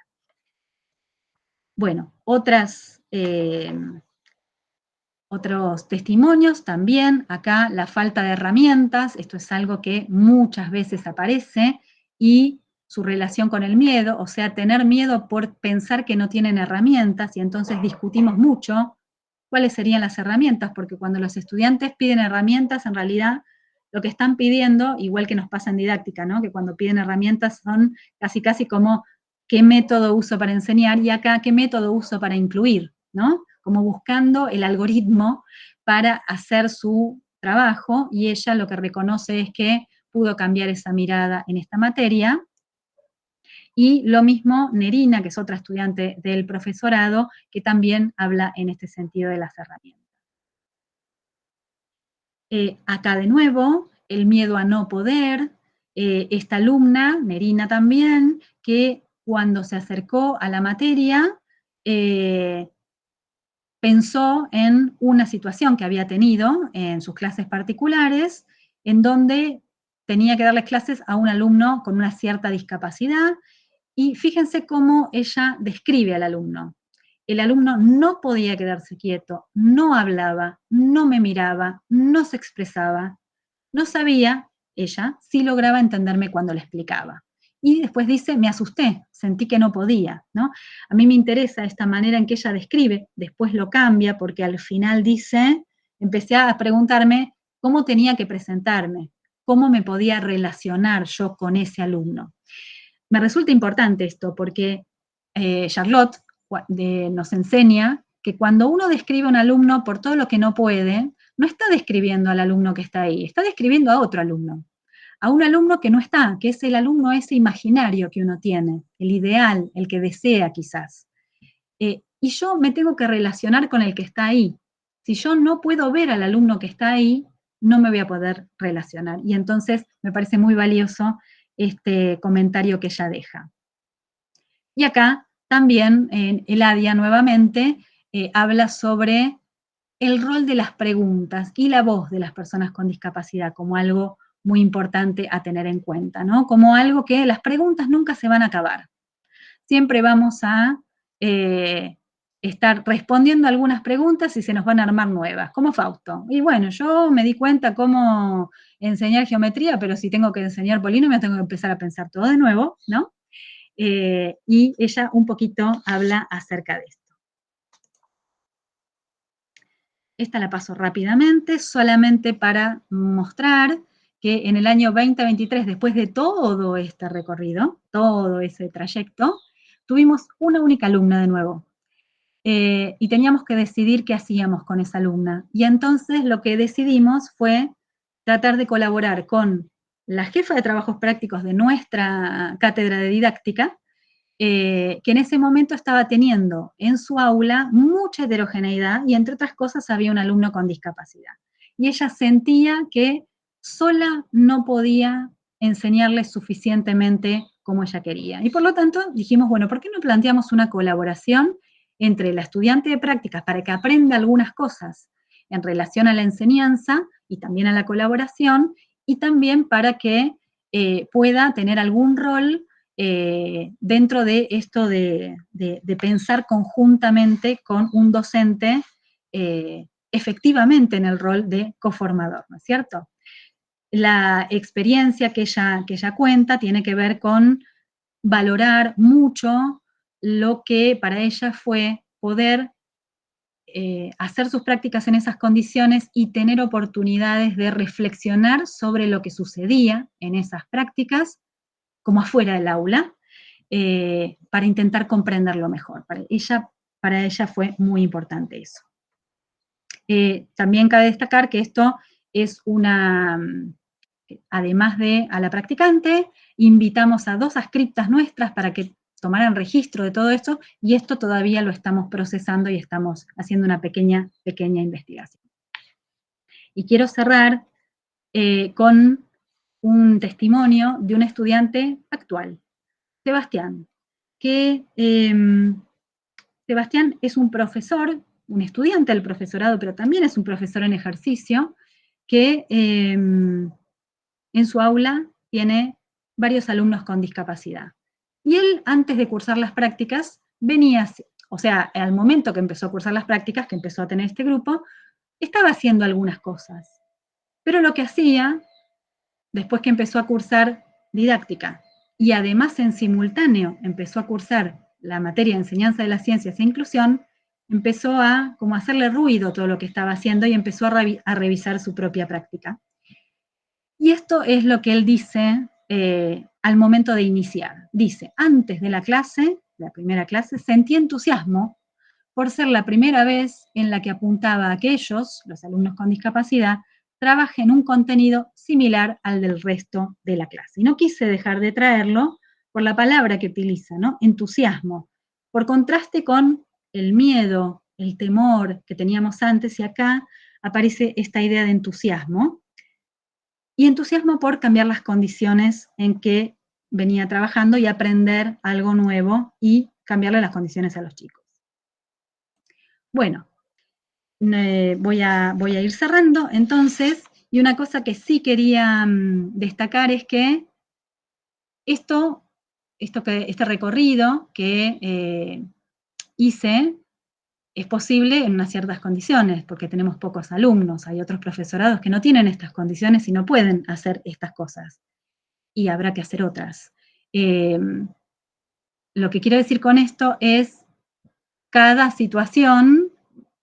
Bueno, otros testimonios también, acá la falta de herramientas, esto es algo que muchas veces aparece, y su relación con el miedo, o sea, tener miedo por pensar que no tienen herramientas, y entonces discutimos mucho cuáles serían las herramientas, porque cuando los estudiantes piden herramientas, en realidad lo que están pidiendo, igual que nos pasa en didáctica, ¿no? Que cuando piden herramientas son casi como qué método uso para enseñar, y acá qué método uso para incluir, ¿no? Como buscando el algoritmo para hacer su trabajo, y ella lo que reconoce es que pudo cambiar esa mirada en esta materia. Y lo mismo Nerina, que es otra estudiante del profesorado, que también habla en este sentido de las herramientas. Acá de nuevo, el miedo a no poder, esta alumna, Nerina también, que cuando se acercó a la materia, pensó en una situación que había tenido en sus clases particulares, en donde tenía que darles clases a un alumno con una cierta discapacidad, y fíjense cómo ella describe al alumno. El alumno no podía quedarse quieto, no hablaba, no me miraba, no se expresaba, no sabía, ella, si lograba entenderme cuando le explicaba. Y después dice, me asusté, sentí que no podía, ¿no? A mí me interesa esta manera en que ella describe, después lo cambia porque al final dice, empecé a preguntarme cómo tenía que presentarme, cómo me podía relacionar yo con ese alumno. Me resulta importante esto porque Charlotte nos enseña que cuando uno describe a un alumno por todo lo que no puede, no está describiendo al alumno que está ahí, está describiendo a otro alumno, a un alumno que no está, que es el alumno ese imaginario que uno tiene, el ideal, el que desea quizás. Y yo me tengo que relacionar con el que está ahí. Si yo no puedo ver al alumno que está ahí, no me voy a poder relacionar. Y entonces me parece muy valioso este comentario que ella deja. Y acá también Eladia nuevamente habla sobre el rol de las preguntas y la voz de las personas con discapacidad como algo muy importante a tener en cuenta, ¿no? Como algo que las preguntas nunca se van a acabar. Siempre vamos a estar respondiendo algunas preguntas y se nos van a armar nuevas, como Fausto. Y bueno, yo me di cuenta cómo enseñar geometría, pero si tengo que enseñar polinomios tengo que empezar a pensar todo de nuevo, ¿no? Y ella un poquito habla acerca de esto. Esta la paso rápidamente, solamente para mostrar que en el año 2023, después de todo este recorrido, todo ese trayecto, tuvimos una única alumna de nuevo. Y teníamos que decidir qué hacíamos con esa alumna. Y entonces lo que decidimos fue tratar de colaborar con la jefa de trabajos prácticos de nuestra cátedra de didáctica, que en ese momento estaba teniendo en su aula mucha heterogeneidad y entre otras cosas había un alumno con discapacidad. Y ella sentía que sola no podía enseñarle suficientemente como ella quería. Y por lo tanto dijimos, bueno, ¿por qué no planteamos una colaboración entre la estudiante de prácticas para que aprenda algunas cosas en relación a la enseñanza y también a la colaboración, y también para que pueda tener algún rol dentro de esto de pensar conjuntamente con un docente efectivamente en el rol de coformador, ¿no es cierto? La experiencia que ella cuenta tiene que ver con valorar mucho lo que para ella fue poder hacer sus prácticas en esas condiciones y tener oportunidades de reflexionar sobre lo que sucedía en esas prácticas como afuera del aula, para intentar comprenderlo mejor. Para ella fue muy importante eso. También cabe destacar que esto es además de a la practicante, invitamos a 2 ascriptas nuestras para que tomaran registro de todo esto, y esto todavía lo estamos procesando y estamos haciendo una pequeña investigación. Y quiero cerrar con un testimonio de un estudiante actual, Sebastián, que Sebastián es un profesor, un estudiante del profesorado, pero también es un profesor en ejercicio, que en su aula tiene varios alumnos con discapacidad. Y él, antes de cursar las prácticas, venía, o sea, al momento que empezó a cursar las prácticas, que empezó a tener este grupo, estaba haciendo algunas cosas. Pero lo que hacía, después que empezó a cursar didáctica, y además en simultáneo empezó a cursar la materia de enseñanza de las ciencias e inclusión, empezó a como hacerle ruido todo lo que estaba haciendo y empezó a revisar su propia práctica. Y esto es lo que él dice al momento de iniciar. Dice, antes de la clase, la primera clase, sentí entusiasmo por ser la primera vez en la que apuntaba a que ellos, los alumnos con discapacidad, trabajen un contenido similar al del resto de la clase. Y no quise dejar de traerlo por la palabra que utiliza, ¿no? Entusiasmo. Por contraste con el miedo, el temor que teníamos antes, y acá aparece esta idea de entusiasmo. Y entusiasmo por cambiar las condiciones en que venía trabajando y aprender algo nuevo y cambiarle las condiciones a los chicos. Bueno, voy a ir cerrando entonces, y una cosa que sí quería destacar es que este recorrido que hice es posible en unas ciertas condiciones, porque tenemos pocos alumnos, hay otros profesorados que no tienen estas condiciones y no pueden hacer estas cosas, y habrá que hacer otras. Lo que quiero decir con esto es, cada situación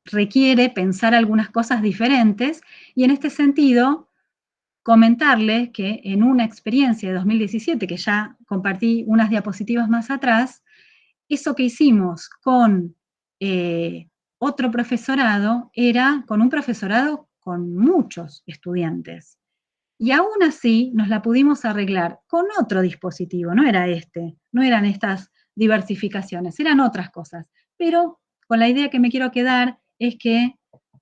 requiere pensar algunas cosas diferentes, y en este sentido, comentarles que en una experiencia de 2017, que ya compartí unas diapositivas más atrás, eso que hicimos con otro profesorado era con un profesorado con muchos estudiantes. Y aún así nos la pudimos arreglar con otro dispositivo, no era este, no eran estas diversificaciones, eran otras cosas. Pero con la idea que me quiero quedar es que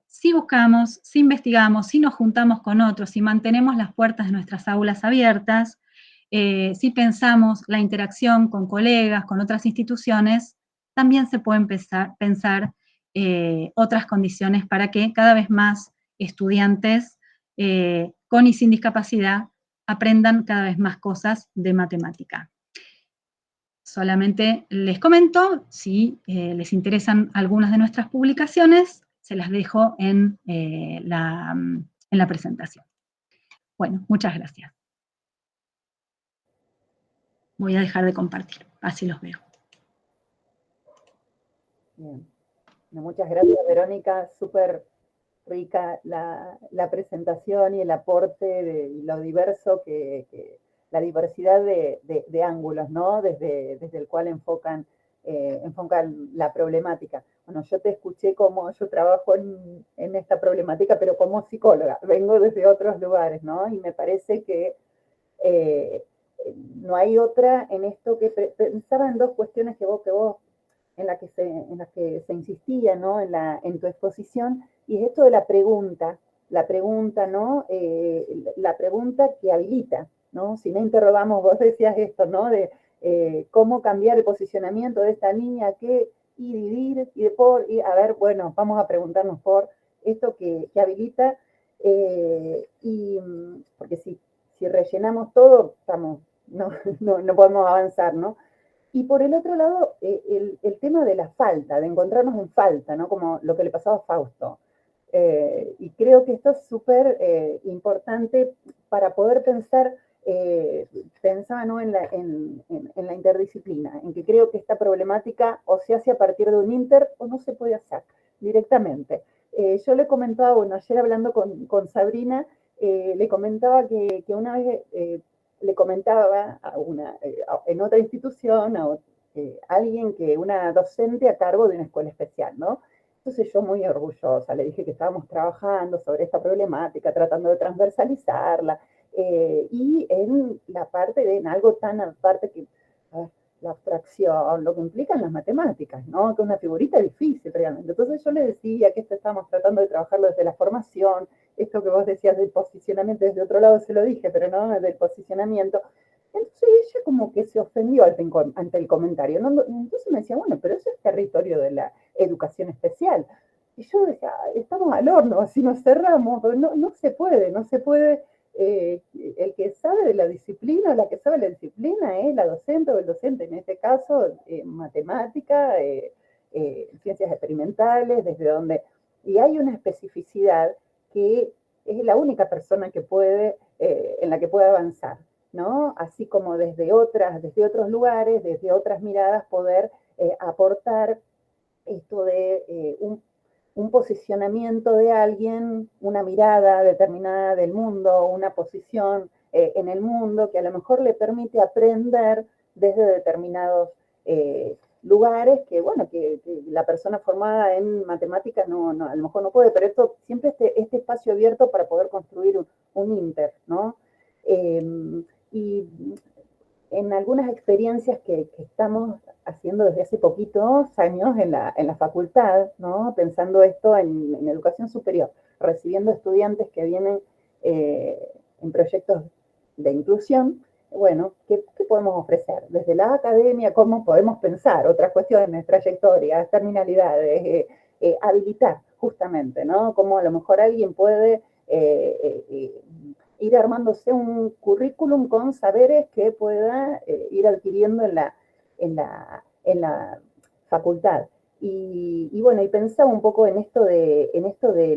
si buscamos, si investigamos, si nos juntamos con otros, si mantenemos las puertas de nuestras aulas abiertas, si pensamos la interacción con colegas, con otras instituciones, también se pueden pensar otras condiciones para que cada vez más estudiantes con y sin discapacidad aprendan cada vez más cosas de matemática. Solamente les comento, si les interesan algunas de nuestras publicaciones, se las dejo en la presentación. Bueno, muchas gracias. Voy a dejar de compartir, así los veo. Bien. Muchas gracias, Verónica. Súper rica la presentación y el aporte de lo diverso la diversidad de ángulos, ¿no? Desde el cual enfocan la problemática. Bueno, yo te escuché como yo trabajo en esta problemática, pero como psicóloga, vengo desde otros lugares, ¿no? Y me parece que no hay otra en esto que pensaba en 2 cuestiones que vos en las que se insistía, ¿no? En tu exposición, y es esto de la pregunta, ¿no? La pregunta que habilita, ¿no? Si no interrogamos, vos decías esto, ¿no? De cómo cambiar el posicionamiento de esta niña, y vivir, y a ver, bueno, vamos a preguntarnos por esto que habilita, porque si rellenamos todo, no podemos avanzar, ¿no? Y por el otro lado, el tema de la falta, de encontrarnos en falta, ¿no? Como lo que le pasaba a Fausto. Y creo que esto es súper importante para poder pensar, pensaba, ¿no? en la interdisciplina, en que creo que esta problemática o se hace a partir de un inter o no se puede hacer directamente. Yo le comentaba, bueno, ayer hablando con Sabrina, le comentaba que una vez le comentaba en otra institución a alguien una docente a cargo de una escuela especial, ¿no? Entonces yo muy orgullosa le dije que estábamos trabajando sobre esta problemática, tratando de transversalizarla, y en la parte en algo tan aparte que la abstracción, lo que implican las matemáticas, ¿no? Que es una figurita difícil realmente. Entonces yo le decía que esto estábamos tratando de trabajarlo desde la formación, esto que vos decías del posicionamiento, desde otro lado se lo dije, pero no del posicionamiento. Entonces ella como que se ofendió ante el comentario, ¿no? Entonces me decía, bueno, pero eso es territorio de la educación especial. Y yo decía, estamos al horno, si nos cerramos, no se puede, no se puede. El que sabe de la disciplina, la que sabe de la disciplina es la docente o el docente, en este caso, matemática, ciencias experimentales, desde donde... Y hay una especificidad que es la única persona que puede, en la que puede avanzar, ¿no? Así como desde otros lugares, desde otras miradas, poder aportar esto de un posicionamiento de alguien, una mirada determinada del mundo, una posición en el mundo que a lo mejor le permite aprender desde determinados lugares que, bueno, que la persona formada en matemáticas a lo mejor no puede, pero esto siempre este espacio abierto para poder construir un inter, ¿no? Y en algunas experiencias que estamos haciendo desde hace poquitos años en la facultad, ¿no? Pensando esto en educación superior, recibiendo estudiantes que vienen en proyectos de inclusión, bueno, ¿qué podemos ofrecer? Desde la academia, ¿cómo podemos pensar? Otras cuestiones, trayectorias, terminalidades, habilitar justamente, ¿no? Cómo a lo mejor alguien puede ir armándose un currículum con saberes que pueda ir adquiriendo en la facultad. Y bueno, y pensaba un poco en esto del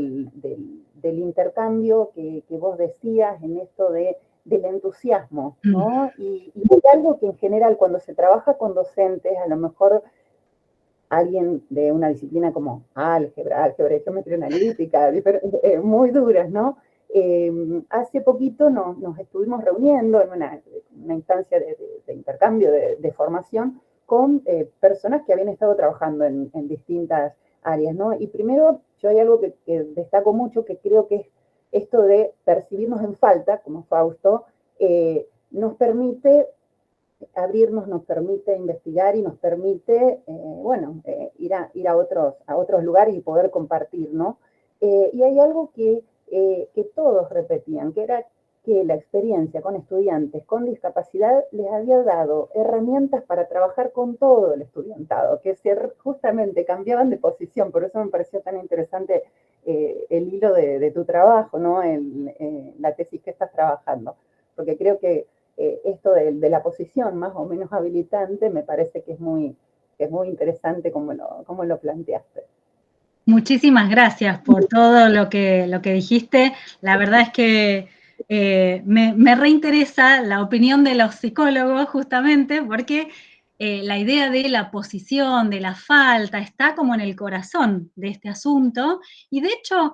intercambio que vos decías, en esto del entusiasmo, ¿no? Y hay algo que en general cuando se trabaja con docentes, a lo mejor alguien de una disciplina como álgebra, geometría analítica, muy duras, ¿no? Hace poquito nos estuvimos reuniendo en una instancia de intercambio de formación con personas que habían estado trabajando en distintas áreas, ¿no? Y primero, yo hay algo que destaco mucho, que creo que es esto de percibirnos en falta, como Fausto, nos permite abrirnos, nos permite investigar y nos permite, ir a otros lugares y poder compartir, ¿no? Y hay algo que todos repetían, que era que la experiencia con estudiantes con discapacidad les había dado herramientas para trabajar con todo el estudiantado, que justamente cambiaban de posición, por eso me pareció tan interesante el hilo de tu trabajo, ¿no? La tesis que estás trabajando, porque creo que esto de la posición más o menos habilitante me parece que es muy interesante como lo planteaste. Muchísimas gracias por todo lo que dijiste. La verdad es que me reinteresa la opinión de los psicólogos justamente porque la idea de la posición, de la falta, está como en el corazón de este asunto y de hecho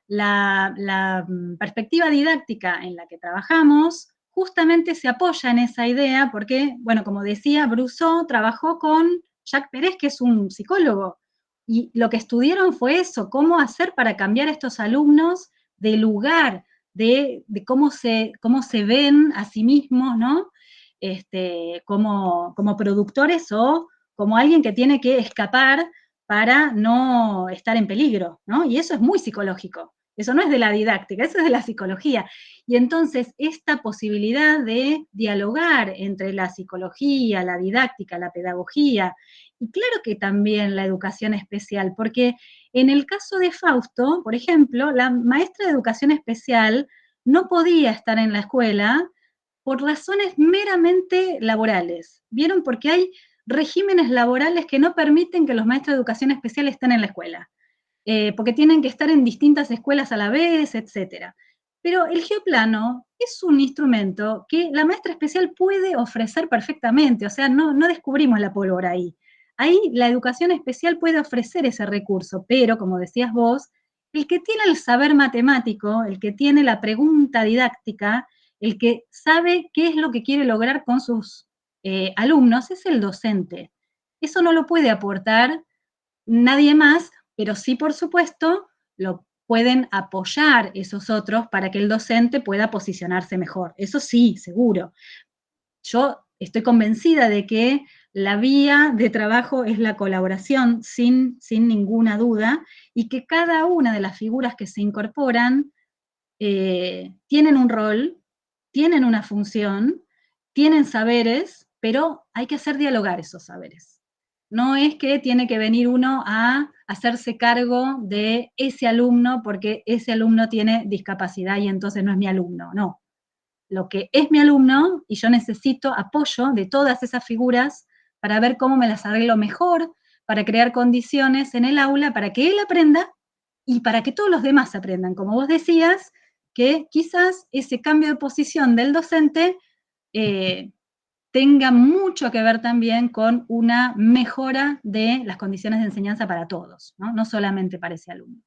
la perspectiva didáctica en la que trabajamos justamente se apoya en esa idea porque, bueno, como decía, Brousseau trabajó con Jacques Pérez, que es un psicólogo, y lo que estudiaron fue eso, cómo hacer para cambiar a estos alumnos de lugar, de cómo se ven a sí mismos, ¿no? Como productores o como alguien que tiene que escapar para no estar en peligro, ¿no? Y eso es muy psicológico. Eso no es de la didáctica, eso es de la psicología. Y entonces esta posibilidad de dialogar entre la psicología, la didáctica, la pedagogía, y claro que también la educación especial, porque en el caso de Fausto, por ejemplo, la maestra de educación especial no podía estar en la escuela por razones meramente laborales. ¿Vieron? Porque hay regímenes laborales que no permiten que los maestros de educación especial estén en la escuela, porque tienen que estar en distintas escuelas a la vez, etc. Pero el geoplano es un instrumento que la maestra especial puede ofrecer perfectamente, o sea, no descubrimos la pólvora ahí. Ahí la educación especial puede ofrecer ese recurso, pero como decías vos, el que tiene el saber matemático, el que tiene la pregunta didáctica, El que sabe qué es lo que quiere lograr con sus alumnos es el docente. Eso no lo puede aportar nadie más, pero sí, por supuesto, lo pueden apoyar esos otros para que el docente pueda posicionarse mejor. Eso sí, seguro. Yo estoy convencida de que la vía de trabajo es la colaboración, sin ninguna duda, y que cada una de las figuras que se incorporan tienen un rol, tienen una función, tienen saberes, pero hay que hacer dialogar esos saberes. No es que tiene que venir uno a hacerse cargo de ese alumno porque ese alumno tiene discapacidad y entonces no es mi alumno, no. Lo que es mi alumno y yo necesito apoyo de todas esas figuras para ver cómo me las arreglo mejor, para crear condiciones en el aula para que él aprenda y para que todos los demás aprendan. Como vos decías, que quizás ese cambio de posición del docente tenga mucho que ver también con una mejora de las condiciones de enseñanza para todos, ¿no? No solamente para ese alumno.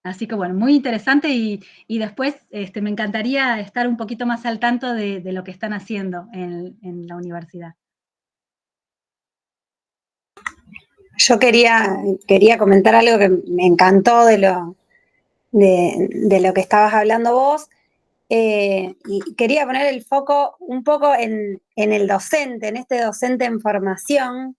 Así que bueno, muy interesante y después me encantaría estar un poquito más al tanto de lo que están haciendo en la universidad. Yo quería comentar algo que me encantó de lo que estabas hablando vos, y quería poner el foco un poco en el docente, en este docente en formación,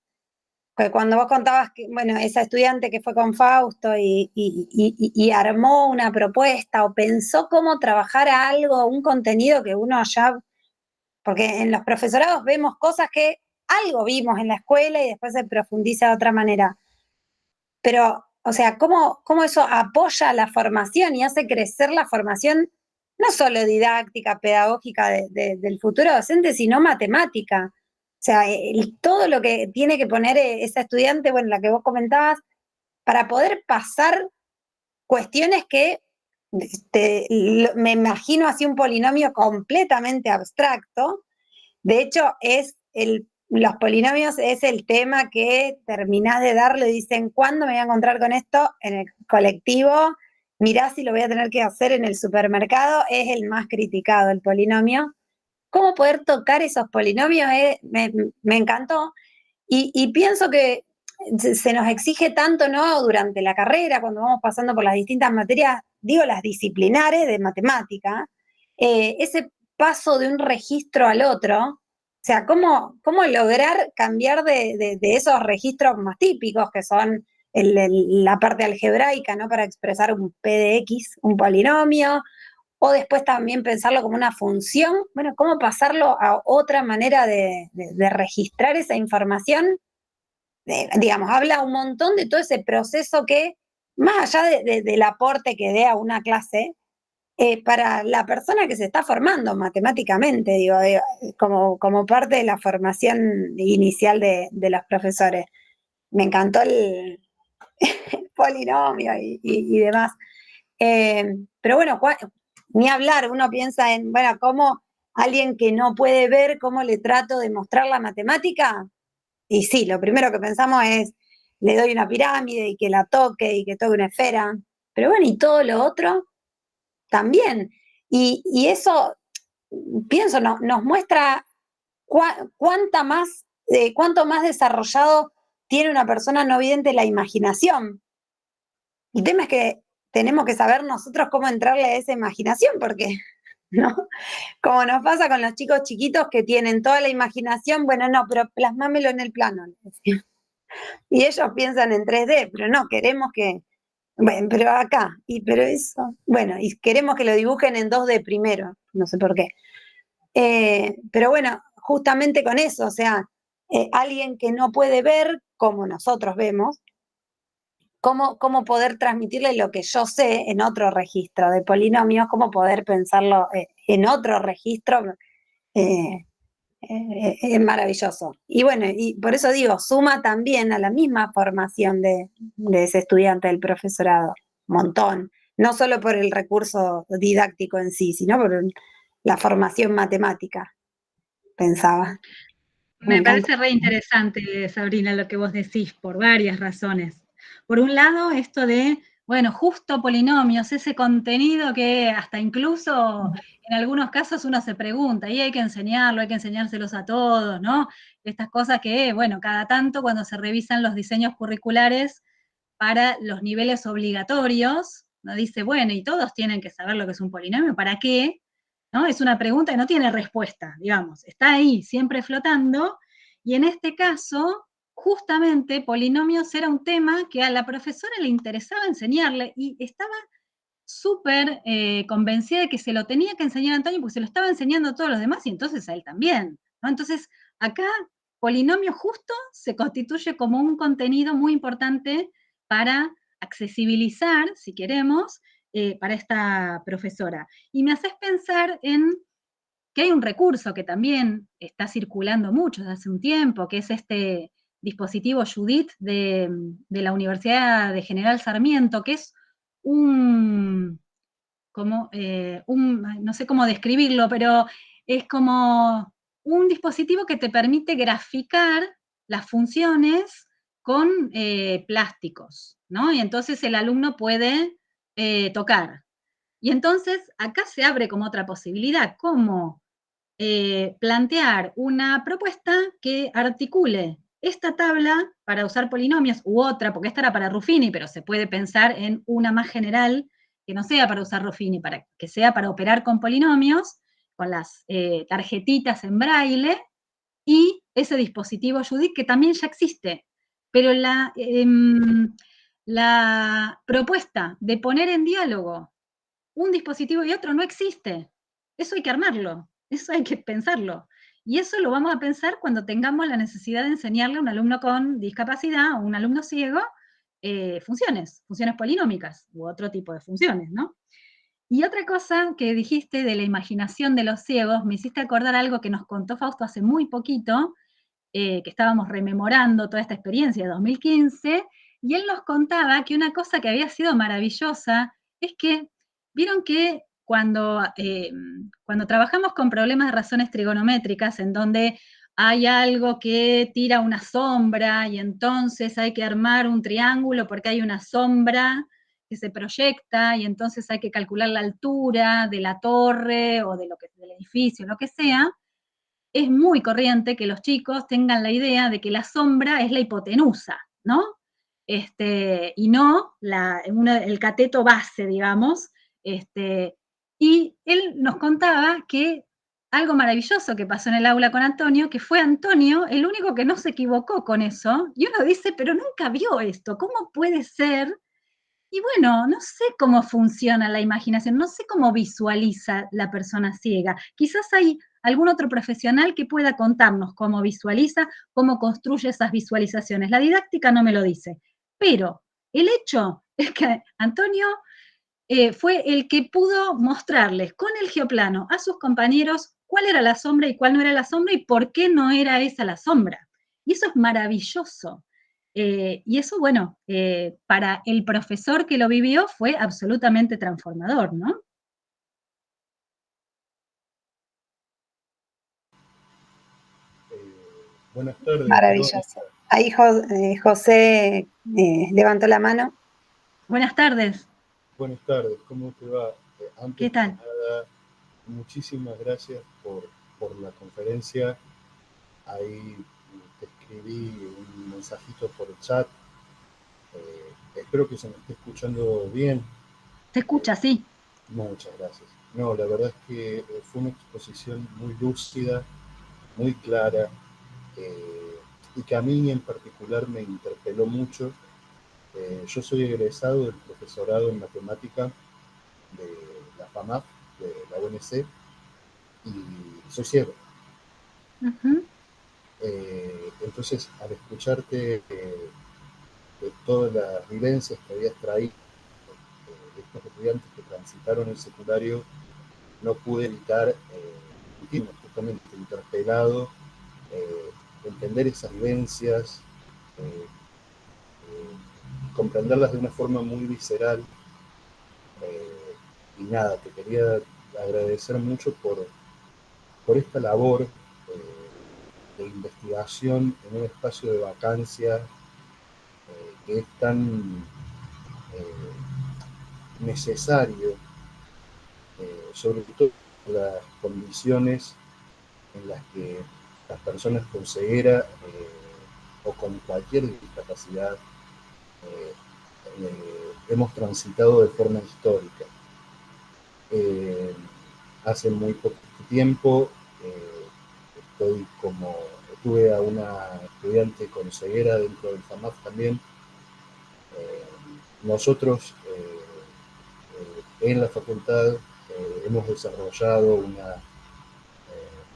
que cuando vos contabas que, bueno, esa estudiante que fue con Fausto y armó una propuesta o pensó cómo trabajar a algo, un contenido que uno ya, porque en los profesorados vemos cosas que algo vimos en la escuela y después se profundiza de otra manera. Pero, o sea, ¿cómo eso apoya la formación y hace crecer la formación, no solo didáctica, pedagógica del futuro docente, sino matemática? O sea, todo lo que tiene que poner esa estudiante, bueno, la que vos comentabas, para poder pasar cuestiones que me imagino así un polinomio completamente abstracto. De hecho, los polinomios es el tema que terminás de darlo y dicen, ¿cuándo me voy a encontrar con esto? En el colectivo, mirá si lo voy a tener que hacer en el supermercado, es el más criticado, el polinomio. ¿Cómo poder tocar esos polinomios? Me encantó. Y pienso que se nos exige tanto, ¿no? Durante la carrera, cuando vamos pasando por las distintas materias, digo las disciplinares de matemática, ese paso de un registro al otro, o sea, ¿cómo lograr cambiar de esos registros más típicos, que son la parte algebraica, ¿no? Para expresar un p de x, un polinomio, o después también pensarlo como una función, bueno, ¿cómo pasarlo a otra manera de registrar esa información? Digamos, habla un montón de todo ese proceso que, más allá del aporte que dé a una clase, para la persona que se está formando matemáticamente, digo, como parte de la formación inicial de los profesores. Me encantó el polinomio y demás. Pero bueno, ni hablar, uno piensa en, bueno, cómo alguien que no puede ver, cómo le trato de mostrar la matemática. Y sí, lo primero que pensamos es, le doy una pirámide y que la toque y que toque una esfera. Pero bueno, y todo lo otro también. Y eso, pienso, nos muestra cuánto más desarrollado tiene una persona no vidente la imaginación. El tema es que tenemos que saber nosotros cómo entrarle a esa imaginación, porque, ¿no? Como nos pasa con los chicos chiquitos que tienen toda la imaginación, bueno, no, pero plasmámelo en el plano. Y ellos piensan en 3D, pero no, queremos que, bueno, pero acá, pero eso, bueno, y queremos que lo dibujen en 2D primero, no sé por qué. Pero bueno, justamente con eso, o sea, alguien que no puede ver como nosotros vemos, cómo poder transmitirle lo que yo sé en otro registro de polinomios, cómo poder pensarlo en otro registro, es maravilloso. Y bueno, y por eso digo, suma también a la misma formación de ese estudiante del profesorado, montón, no solo por el recurso didáctico en sí, sino por la formación matemática, pensaba. Me parece re interesante, Sabrina, lo que vos decís, por varias razones. Por un lado, esto de bueno, justo polinomios, ese contenido que hasta incluso en algunos casos uno se pregunta, y hay que enseñarlo, hay que enseñárselos a todos, ¿no? Estas cosas que, bueno, cada tanto cuando se revisan los diseños curriculares para los niveles obligatorios, ¿no? Dice, bueno, y todos tienen que saber lo que es un polinomio, ¿para qué? ¿No? Es una pregunta que no tiene respuesta, digamos, está ahí, siempre flotando, y en este caso, justamente, polinomios era un tema que a la profesora le interesaba enseñarle, y estaba súper convencida de que se lo tenía que enseñar a Antonio, porque se lo estaba enseñando a todos los demás, y entonces a él también, ¿no? Entonces, acá, polinomio justo se constituye como un contenido muy importante para accesibilizar, si queremos, para esta profesora. Y me haces pensar en que hay un recurso que también está circulando mucho desde hace un tiempo, que es este dispositivo Judith de la Universidad de General Sarmiento, que es un, no sé cómo describirlo, pero es como un dispositivo que te permite graficar las funciones con plásticos, ¿no? Y entonces el alumno puede tocar. Y entonces acá se abre como otra posibilidad, como plantear una propuesta que articule esta tabla para usar polinomios u otra, porque esta era para Ruffini, pero se puede pensar en una más general que no sea para usar Ruffini, para que sea para operar con polinomios, con las tarjetitas en braille, y ese dispositivo Judith que también ya existe. Pero la propuesta de poner en diálogo un dispositivo y otro no existe. Eso hay que armarlo, eso hay que pensarlo. Y eso lo vamos a pensar cuando tengamos la necesidad de enseñarle a un alumno con discapacidad o un alumno ciego funciones polinómicas u otro tipo de funciones, ¿no? Y otra cosa que dijiste de la imaginación de los ciegos, me hiciste acordar algo que nos contó Fausto hace muy poquito, que estábamos rememorando toda esta experiencia de 2015, y él nos contaba que una cosa que había sido maravillosa es que, vieron que cuando trabajamos con problemas de razones trigonométricas, en donde hay algo que tira una sombra y entonces hay que armar un triángulo porque hay una sombra que se proyecta y entonces hay que calcular la altura de la torre o de del edificio, lo que sea, es muy corriente que los chicos tengan la idea de que la sombra es la hipotenusa, ¿no? Y no el cateto base, digamos. Y él nos contaba que algo maravilloso que pasó en el aula con Antonio, que fue Antonio el único que no se equivocó con eso, y uno dice, pero nunca vio esto, ¿cómo puede ser? Y bueno, no sé cómo funciona la imaginación, no sé cómo visualiza la persona ciega. Quizás hay algún otro profesional que pueda contarnos cómo visualiza, cómo construye esas visualizaciones. La didáctica no me lo dice, pero el hecho es que Antonio fue el que pudo mostrarles con el geoplano a sus compañeros cuál era la sombra y cuál no era la sombra y por qué no era esa la sombra. Y eso es maravilloso. Y eso, bueno, para el profesor que lo vivió fue absolutamente transformador, ¿no? Buenas tardes. Maravilloso. Ahí José levantó la mano. Buenas tardes. Buenas tardes, ¿cómo te va? ¿Qué Antes que tal? nada, muchísimas gracias por la conferencia. Ahí te escribí un mensajito por el chat. Espero que se me esté escuchando bien. ¿Se escucha? Sí. Muchas gracias. No, la verdad es que fue una exposición muy lúcida, muy clara, y que a mí en particular me interpeló mucho. Yo soy egresado del profesorado en matemática de la FAMAF, de la UNC, y soy ciego. Entonces, al escucharte de todas las vivencias que habías traído de estos estudiantes que transitaron el secundario, no pude evitar justamente interpelado, entender esas vivencias, comprenderlas de una forma muy visceral. Y nada, te quería agradecer mucho por esta labor de investigación en un espacio de vacancia que es tan necesario, sobre todo las condiciones en las que las personas con ceguera o con cualquier discapacidad hemos transitado de forma histórica. Hace muy poco tiempo tuve a una estudiante con ceguera dentro del FAMAF también. Nosotros en la facultad hemos desarrollado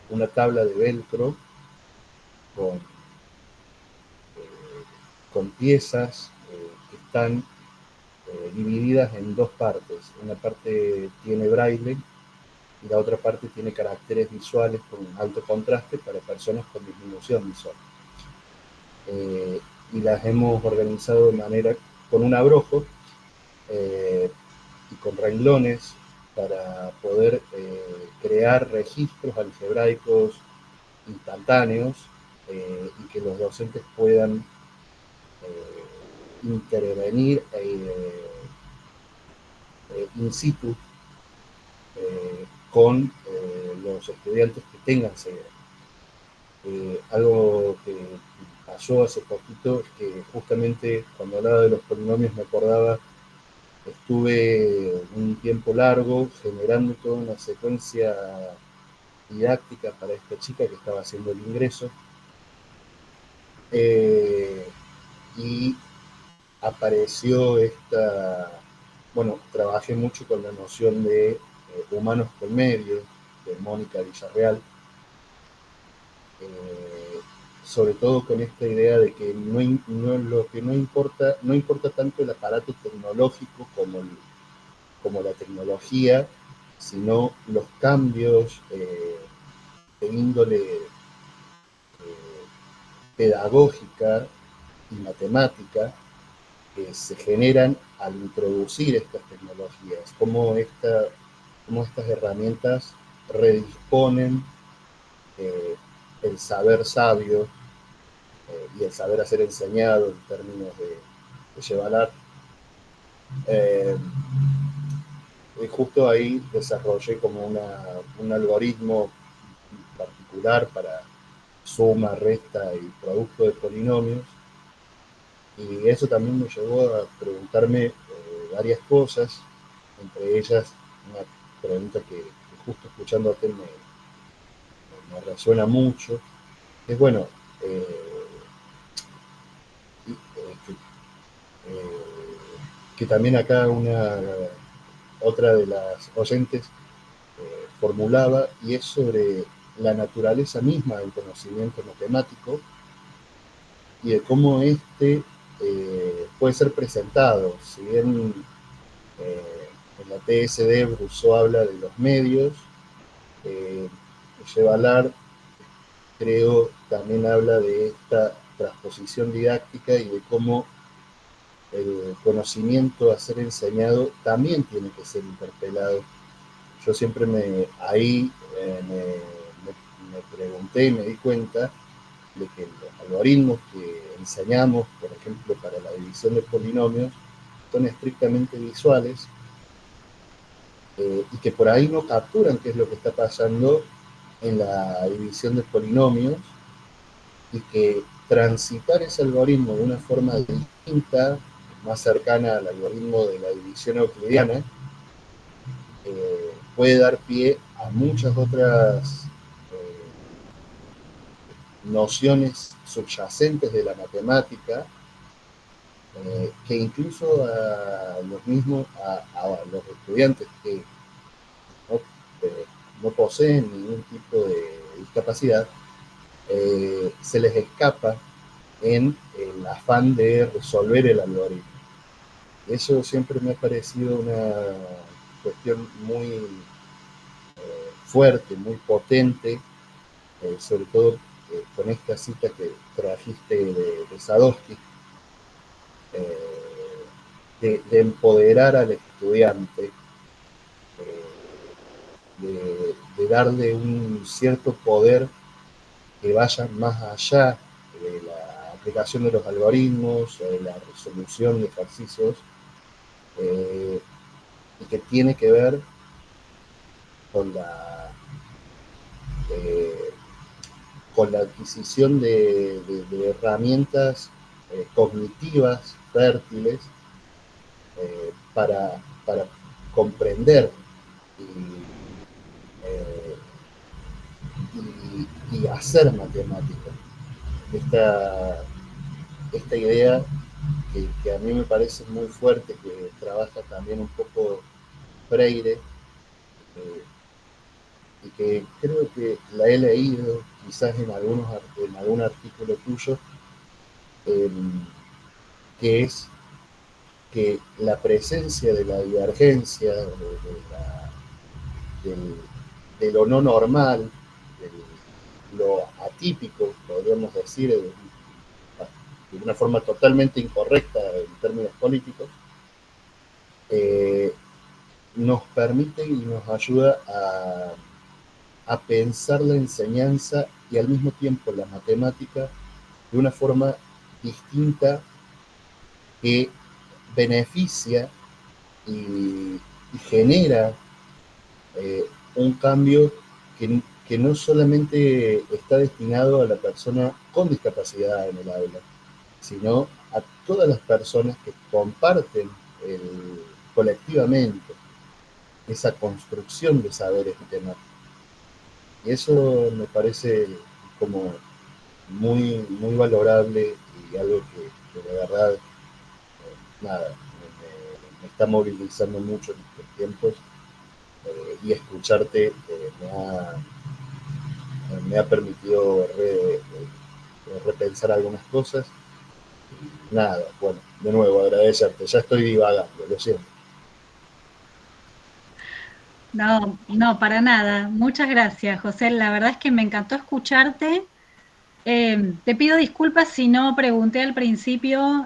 una tabla de velcro con piezas que están divididas en dos partes. Una parte tiene braille y la otra parte tiene caracteres visuales con alto contraste para personas con disminución visual. Y las hemos organizado de manera con un abrojo y con renglones para poder crear registros algebraicos instantáneos y que los docentes puedan intervenir in situ con los estudiantes que tengan ceguera. Algo que pasó hace poquito es que justamente cuando hablaba de los polinomios me acordaba, estuve un tiempo largo generando toda una secuencia didáctica para esta chica que estaba haciendo el ingreso y apareció trabajé mucho con la noción de humanos por medio de Mónica Villarreal, sobre todo con esta idea de que lo que no importa tanto el aparato tecnológico como la tecnología, sino los cambios de índole pedagógica y matemática que se generan al introducir estas tecnologías, cómo estas herramientas redisponen el saber sabio y el saber hacer enseñado en términos de Chevalar. Y justo ahí desarrollé como un algoritmo particular para suma, resta y producto de polinomios. Y eso también me llevó a preguntarme varias cosas, entre ellas una pregunta que justo escuchándote me resuena mucho, es bueno, que también acá otra de las oyentes formulaba, y es sobre la naturaleza misma del conocimiento matemático y de cómo puede ser presentado. Si bien en la TSD Brousseau habla de los medios, Chevalar creo también habla de esta transposición didáctica y de cómo el conocimiento a ser enseñado también tiene que ser interpelado. Yo siempre me pregunté y me di cuenta de que los algoritmos que enseñamos, por ejemplo, para la división de polinomios, son estrictamente visuales y que por ahí no capturan qué es lo que está pasando en la división de polinomios, y que transitar ese algoritmo de una forma distinta, más cercana al algoritmo de la división euclidiana, puede dar pie a muchas otras nociones subyacentes de la matemática, que incluso a los estudiantes que no poseen ningún tipo de discapacidad, se les escapa en el afán de resolver el algoritmo. Eso siempre me ha parecido una cuestión muy fuerte, muy potente, sobre todo con esta cita que trajiste de Sadowski, de empoderar al estudiante, de darle un cierto poder que vaya más allá de la aplicación de los algoritmos, de la resolución de ejercicios, y que tiene que ver con la adquisición de herramientas cognitivas fértiles para comprender y hacer matemáticas. Esta idea que a mí me parece muy fuerte, que trabaja también un poco Freire, y que creo que la he leído quizás en algún artículo tuyo, que es que la presencia de la divergencia, de lo no normal, de lo atípico, podríamos decir, de una forma totalmente incorrecta en términos políticos, nos permite y nos ayuda a pensar la enseñanza y al mismo tiempo la matemática de una forma distinta que beneficia y genera un cambio que no solamente está destinado a la persona con discapacidad en el aula, sino a todas las personas que comparten colectivamente esa construcción de saberes y temáticas. Y eso me parece como muy, muy valorable y algo que de verdad, nada, me está movilizando mucho en estos tiempos, y escucharte me ha permitido repensar algunas cosas. Nada, bueno, de nuevo agradecerte, ya estoy divagando, lo siento. No, no, para nada. Muchas gracias, José. La verdad es que me encantó escucharte. Te pido disculpas si no pregunté al principio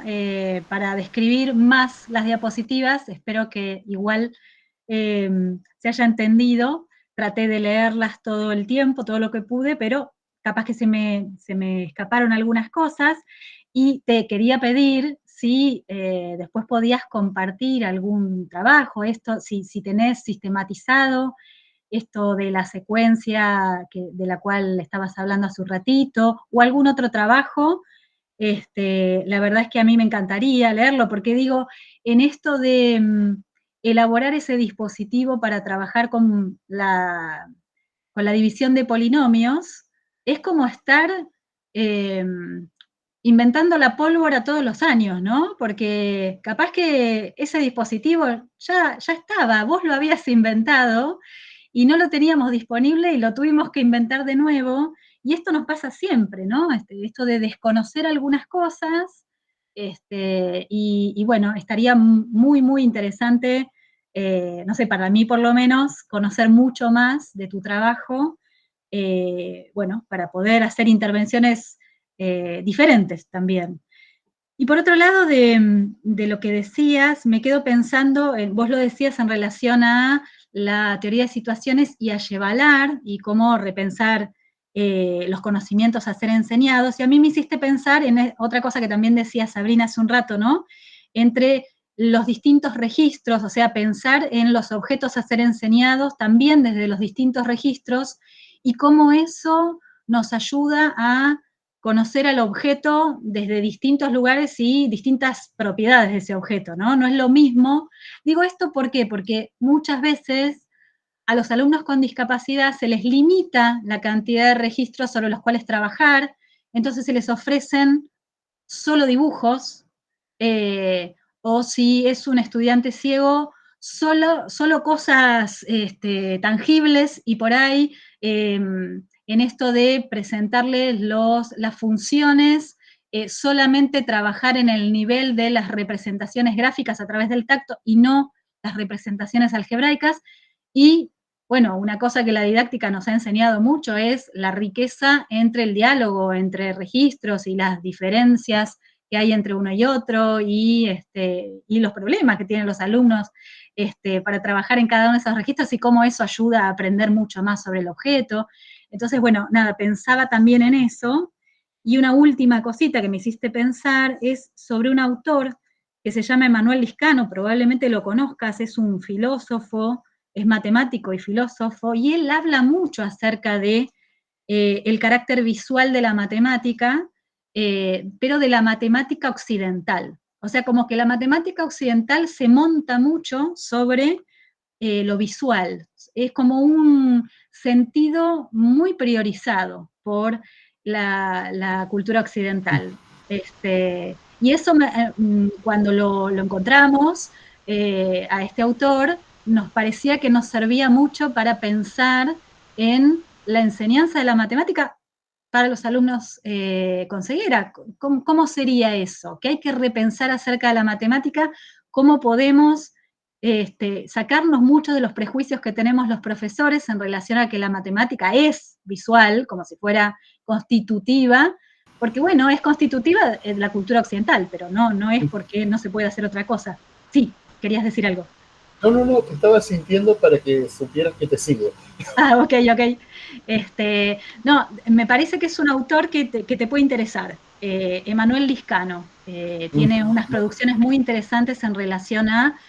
para describir más las diapositivas. Espero que igual se haya entendido. Traté de leerlas todo el tiempo, todo lo que pude, pero capaz que se me escaparon algunas cosas. Y te quería pedir si después podías compartir algún trabajo, esto, si tenés sistematizado esto de la secuencia de la cual estabas hablando hace un ratito, o algún otro trabajo. La verdad es que a mí me encantaría leerlo, porque digo, en esto de elaborar ese dispositivo para trabajar con la división de polinomios, es como estar eh, inventando la pólvora todos los años, ¿no? Porque capaz que ese dispositivo ya estaba, vos lo habías inventado y no lo teníamos disponible y lo tuvimos que inventar de nuevo, y esto nos pasa siempre, ¿no? Esto de desconocer algunas cosas, y bueno, estaría muy, muy interesante, no sé, para mí por lo menos, conocer mucho más de tu trabajo, bueno, para poder hacer intervenciones diferentes también. Y por otro lado, de lo que decías, me quedo pensando, vos lo decías en relación a la teoría de situaciones y a Yevalar, y cómo repensar los conocimientos a ser enseñados, y a mí me hiciste pensar en otra cosa que también decía Sabrina hace un rato, ¿no? Entre los distintos registros, o sea, pensar en los objetos a ser enseñados también desde los distintos registros, y cómo eso nos ayuda a conocer al objeto desde distintos lugares y distintas propiedades de ese objeto, ¿no? No es lo mismo. Digo esto ¿por qué? Porque muchas veces a los alumnos con discapacidad se les limita la cantidad de registros sobre los cuales trabajar, entonces se les ofrecen solo dibujos, o si es un estudiante ciego, solo cosas tangibles, y por ahí en esto de presentarles las funciones, solamente trabajar en el nivel de las representaciones gráficas a través del tacto y no las representaciones algebraicas. Y bueno, una cosa que la didáctica nos ha enseñado mucho es la riqueza entre el diálogo, entre registros y las diferencias que hay entre uno y otro, y los problemas que tienen los alumnos para trabajar en cada uno de esos registros, y cómo eso ayuda a aprender mucho más sobre el objeto. Entonces, bueno, nada, pensaba también en eso. Y una última cosita que me hiciste pensar es sobre un autor que se llama Emanuel Liscano, probablemente lo conozcas, es un filósofo, es matemático y filósofo, y él habla mucho acerca de el carácter visual de la matemática, pero de la matemática occidental. O sea, como que la matemática occidental se monta mucho sobre lo visual. Es como un sentido muy priorizado por la cultura occidental. Y eso, cuando lo encontramos a este autor, nos parecía que nos servía mucho para pensar en la enseñanza de la matemática para los alumnos con ceguera. ¿Cómo sería eso? ¿Qué hay que repensar acerca de la matemática? ¿Cómo podemos sacarnos muchos de los prejuicios que tenemos los profesores en relación a que la matemática es visual, como si fuera constitutiva? Porque bueno, es constitutiva de la cultura occidental, pero no es porque no se puede hacer otra cosa. Sí, querías decir algo. No, te estaba sintiendo para que supieras que te sigo. Ah, ok. No, me parece que es un autor que te puede interesar. Emanuel Liscano. Tiene unas producciones muy interesantes en relación a...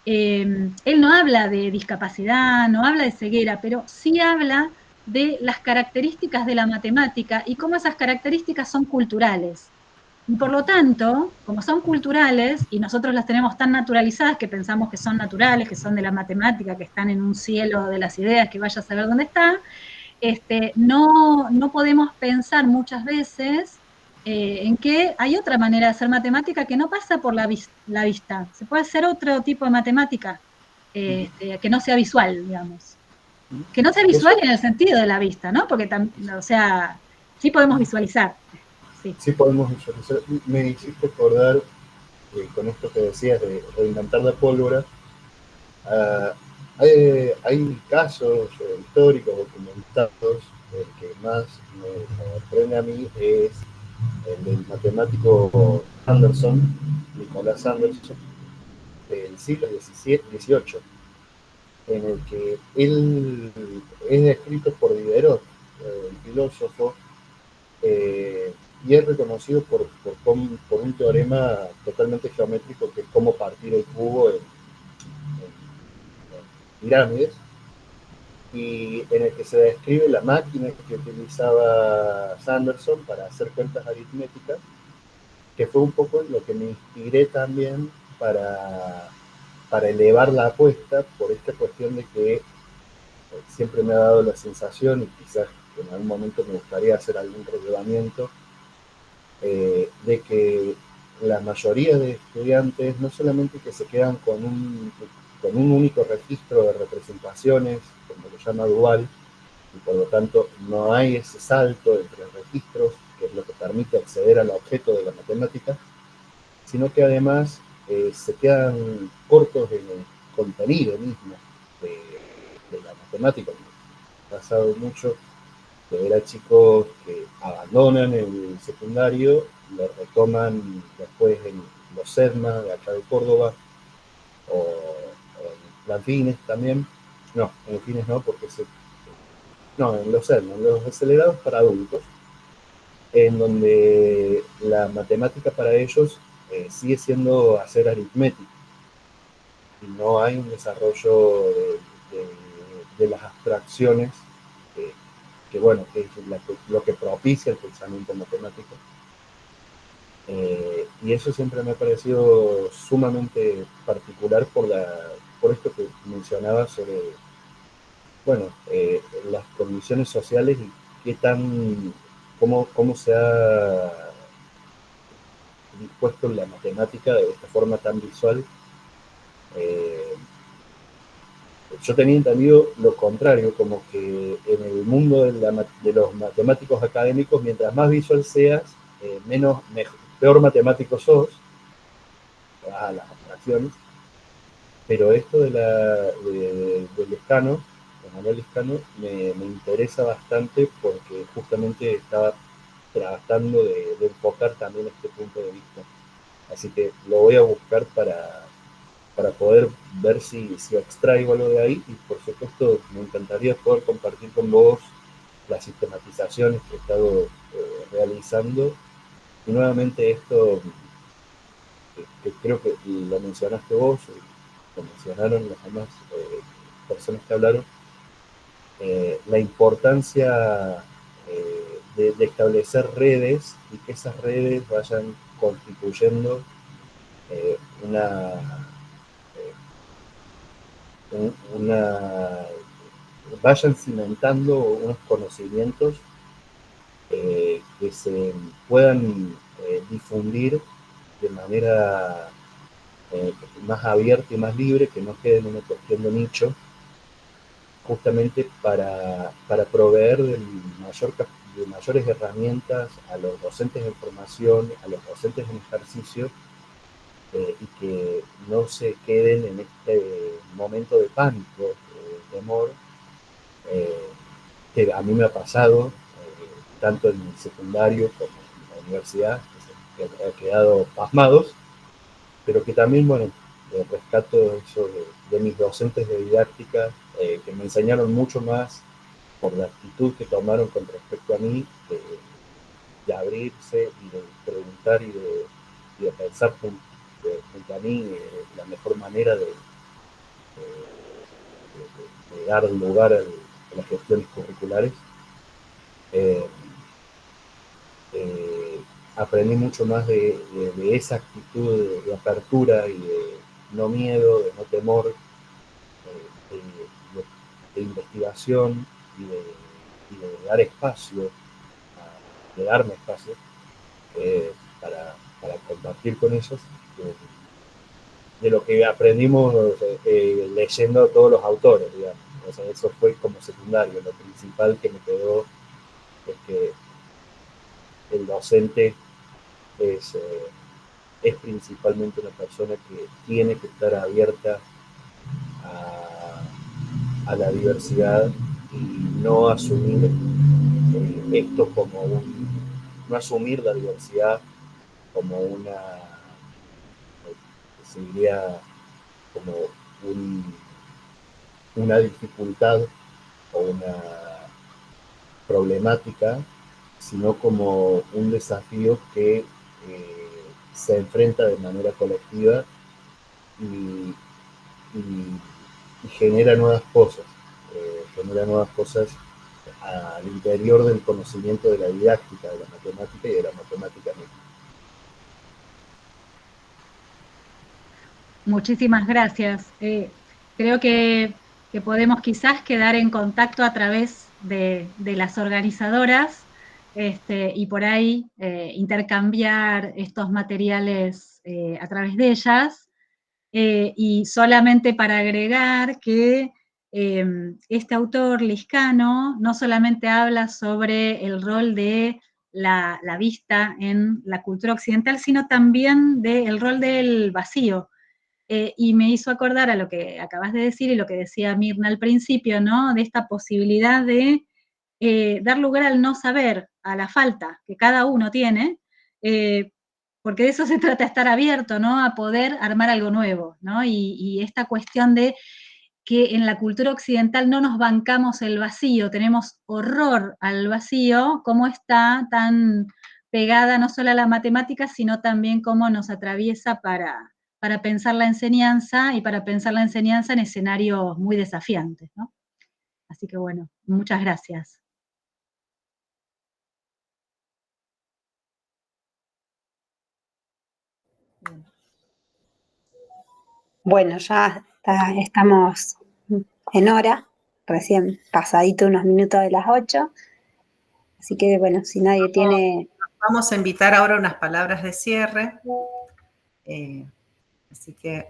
él no habla de discapacidad, no habla de ceguera, pero sí habla de las características de la matemática y cómo esas características son culturales. Y por lo tanto, como son culturales y nosotros las tenemos tan naturalizadas que pensamos que son naturales, que son de la matemática, que están en un cielo de las ideas, que vaya a saber dónde está, no podemos pensar muchas veces en que hay otra manera de hacer matemática que no pasa por la vista. Se puede hacer otro tipo de matemática que no sea visual, digamos. Que no sea visual en el sentido de la vista, ¿no? Porque, o sea, sí podemos visualizar. Sí podemos visualizar. Me hiciste acordar, con esto que decías de reinventar la pólvora, hay casos históricos documentados. El que más me sorprende a mí es el del matemático Anderson, Nicolás Anderson, del siglo XVIII, en el que él es descrito por Diderot, el filósofo, y es reconocido por un teorema totalmente geométrico, que es cómo partir el cubo en pirámides, y en el que se describe la máquina que utilizaba Sanderson para hacer cuentas aritméticas, que fue un poco lo que me inspiré también para elevar la apuesta, por esta cuestión de que siempre me ha dado la sensación, y quizás en algún momento me gustaría hacer algún relevamiento, de que la mayoría de estudiantes no solamente que se quedan con un único registro de representaciones, como lo llama Dual, y por lo tanto no hay ese salto entre registros, que es lo que permite acceder al objeto de la matemática, sino que además se quedan cortos en el contenido mismo de la matemática. Me ha pasado mucho de ver a chicos que abandonan el secundario, lo retoman después en los SEDMA de acá de Córdoba, o en Planfines también. No, en Fines no, porque en los SEDMA, en los acelerados para adultos, en donde la matemática para ellos sigue siendo hacer aritmética, y no hay un desarrollo de las abstracciones que bueno, que es lo que propicia el pensamiento matemático. Y eso siempre me ha parecido sumamente particular por esto que mencionaba sobre, bueno, las condiciones sociales y cómo se ha dispuesto la matemática de esta forma tan visual. Yo tenía entendido lo contrario, como que en el mundo de los matemáticos académicos, mientras más visual seas, peor matemático sos, a las abstracciones. Pero esto del Lescano, de Manuel Lescano, me interesa bastante, porque justamente estaba tratando de enfocar también este punto de vista. Así que lo voy a buscar para poder ver si extraigo algo de ahí, y por supuesto me encantaría poder compartir con vos las sistematizaciones que he estado realizando. Y nuevamente esto que creo que lo mencionaste vos, lo mencionaron las demás personas que hablaron, la importancia de establecer redes y que esas redes vayan constituyendo vayan cimentando unos conocimientos que se puedan difundir de manera más abierta y más libre, que no quede en una cuestión de nicho, justamente para proveer de mayores herramientas a los docentes de formación, a los docentes en ejercicio, y que no se queden en este momento de pánico, de temor, que a mí me ha pasado, tanto en el secundario como en la universidad, que he quedado pasmados, pero que también, bueno, rescato eso de mis docentes de didáctica, que me enseñaron mucho más por la actitud que tomaron con respecto a mí, de abrirse y de preguntar y de pensar junto a mí la mejor manera de dar lugar a las gestiones curriculares. Aprendí mucho más de esa actitud de apertura y de no miedo, de no temor, de investigación y de dar espacio, de darme espacio para compartir con ellos de lo que aprendimos leyendo a todos los autores, digamos. O sea, eso fue como secundario. Lo principal que me quedó es que el docente es principalmente una persona que tiene que estar abierta a la diversidad y no asumir esto como no asumir la diversidad como se diría, como una dificultad o una problemática, sino como un desafío que se enfrenta de manera colectiva y genera nuevas cosas, al interior del conocimiento de la didáctica, de la matemática y de la matemática misma. Muchísimas gracias. Creo que podemos quizás quedar en contacto a través de las organizadoras y por ahí intercambiar estos materiales a través de ellas. Y solamente para agregar que este autor Lizcano no solamente habla sobre el rol de la vista en la cultura occidental, sino también del rol del vacío. Y me hizo acordar a lo que acabas de decir y lo que decía Mirna al principio, ¿no? De esta posibilidad de dar lugar al no saber, a la falta que cada uno tiene, porque de eso se trata, estar abierto, ¿no? A poder armar algo nuevo, ¿no? Y esta cuestión de que en la cultura occidental no nos bancamos el vacío, tenemos horror al vacío, cómo está tan pegada no solo a la matemática, sino también cómo nos atraviesa para pensar la enseñanza y para pensar la enseñanza en escenarios muy desafiantes, ¿no? Así que bueno, muchas gracias. Bueno, ya estamos en hora, recién pasadito unos minutos de las 8. Así que, bueno, si nadie tiene... Vamos a invitar ahora unas palabras de cierre. Así que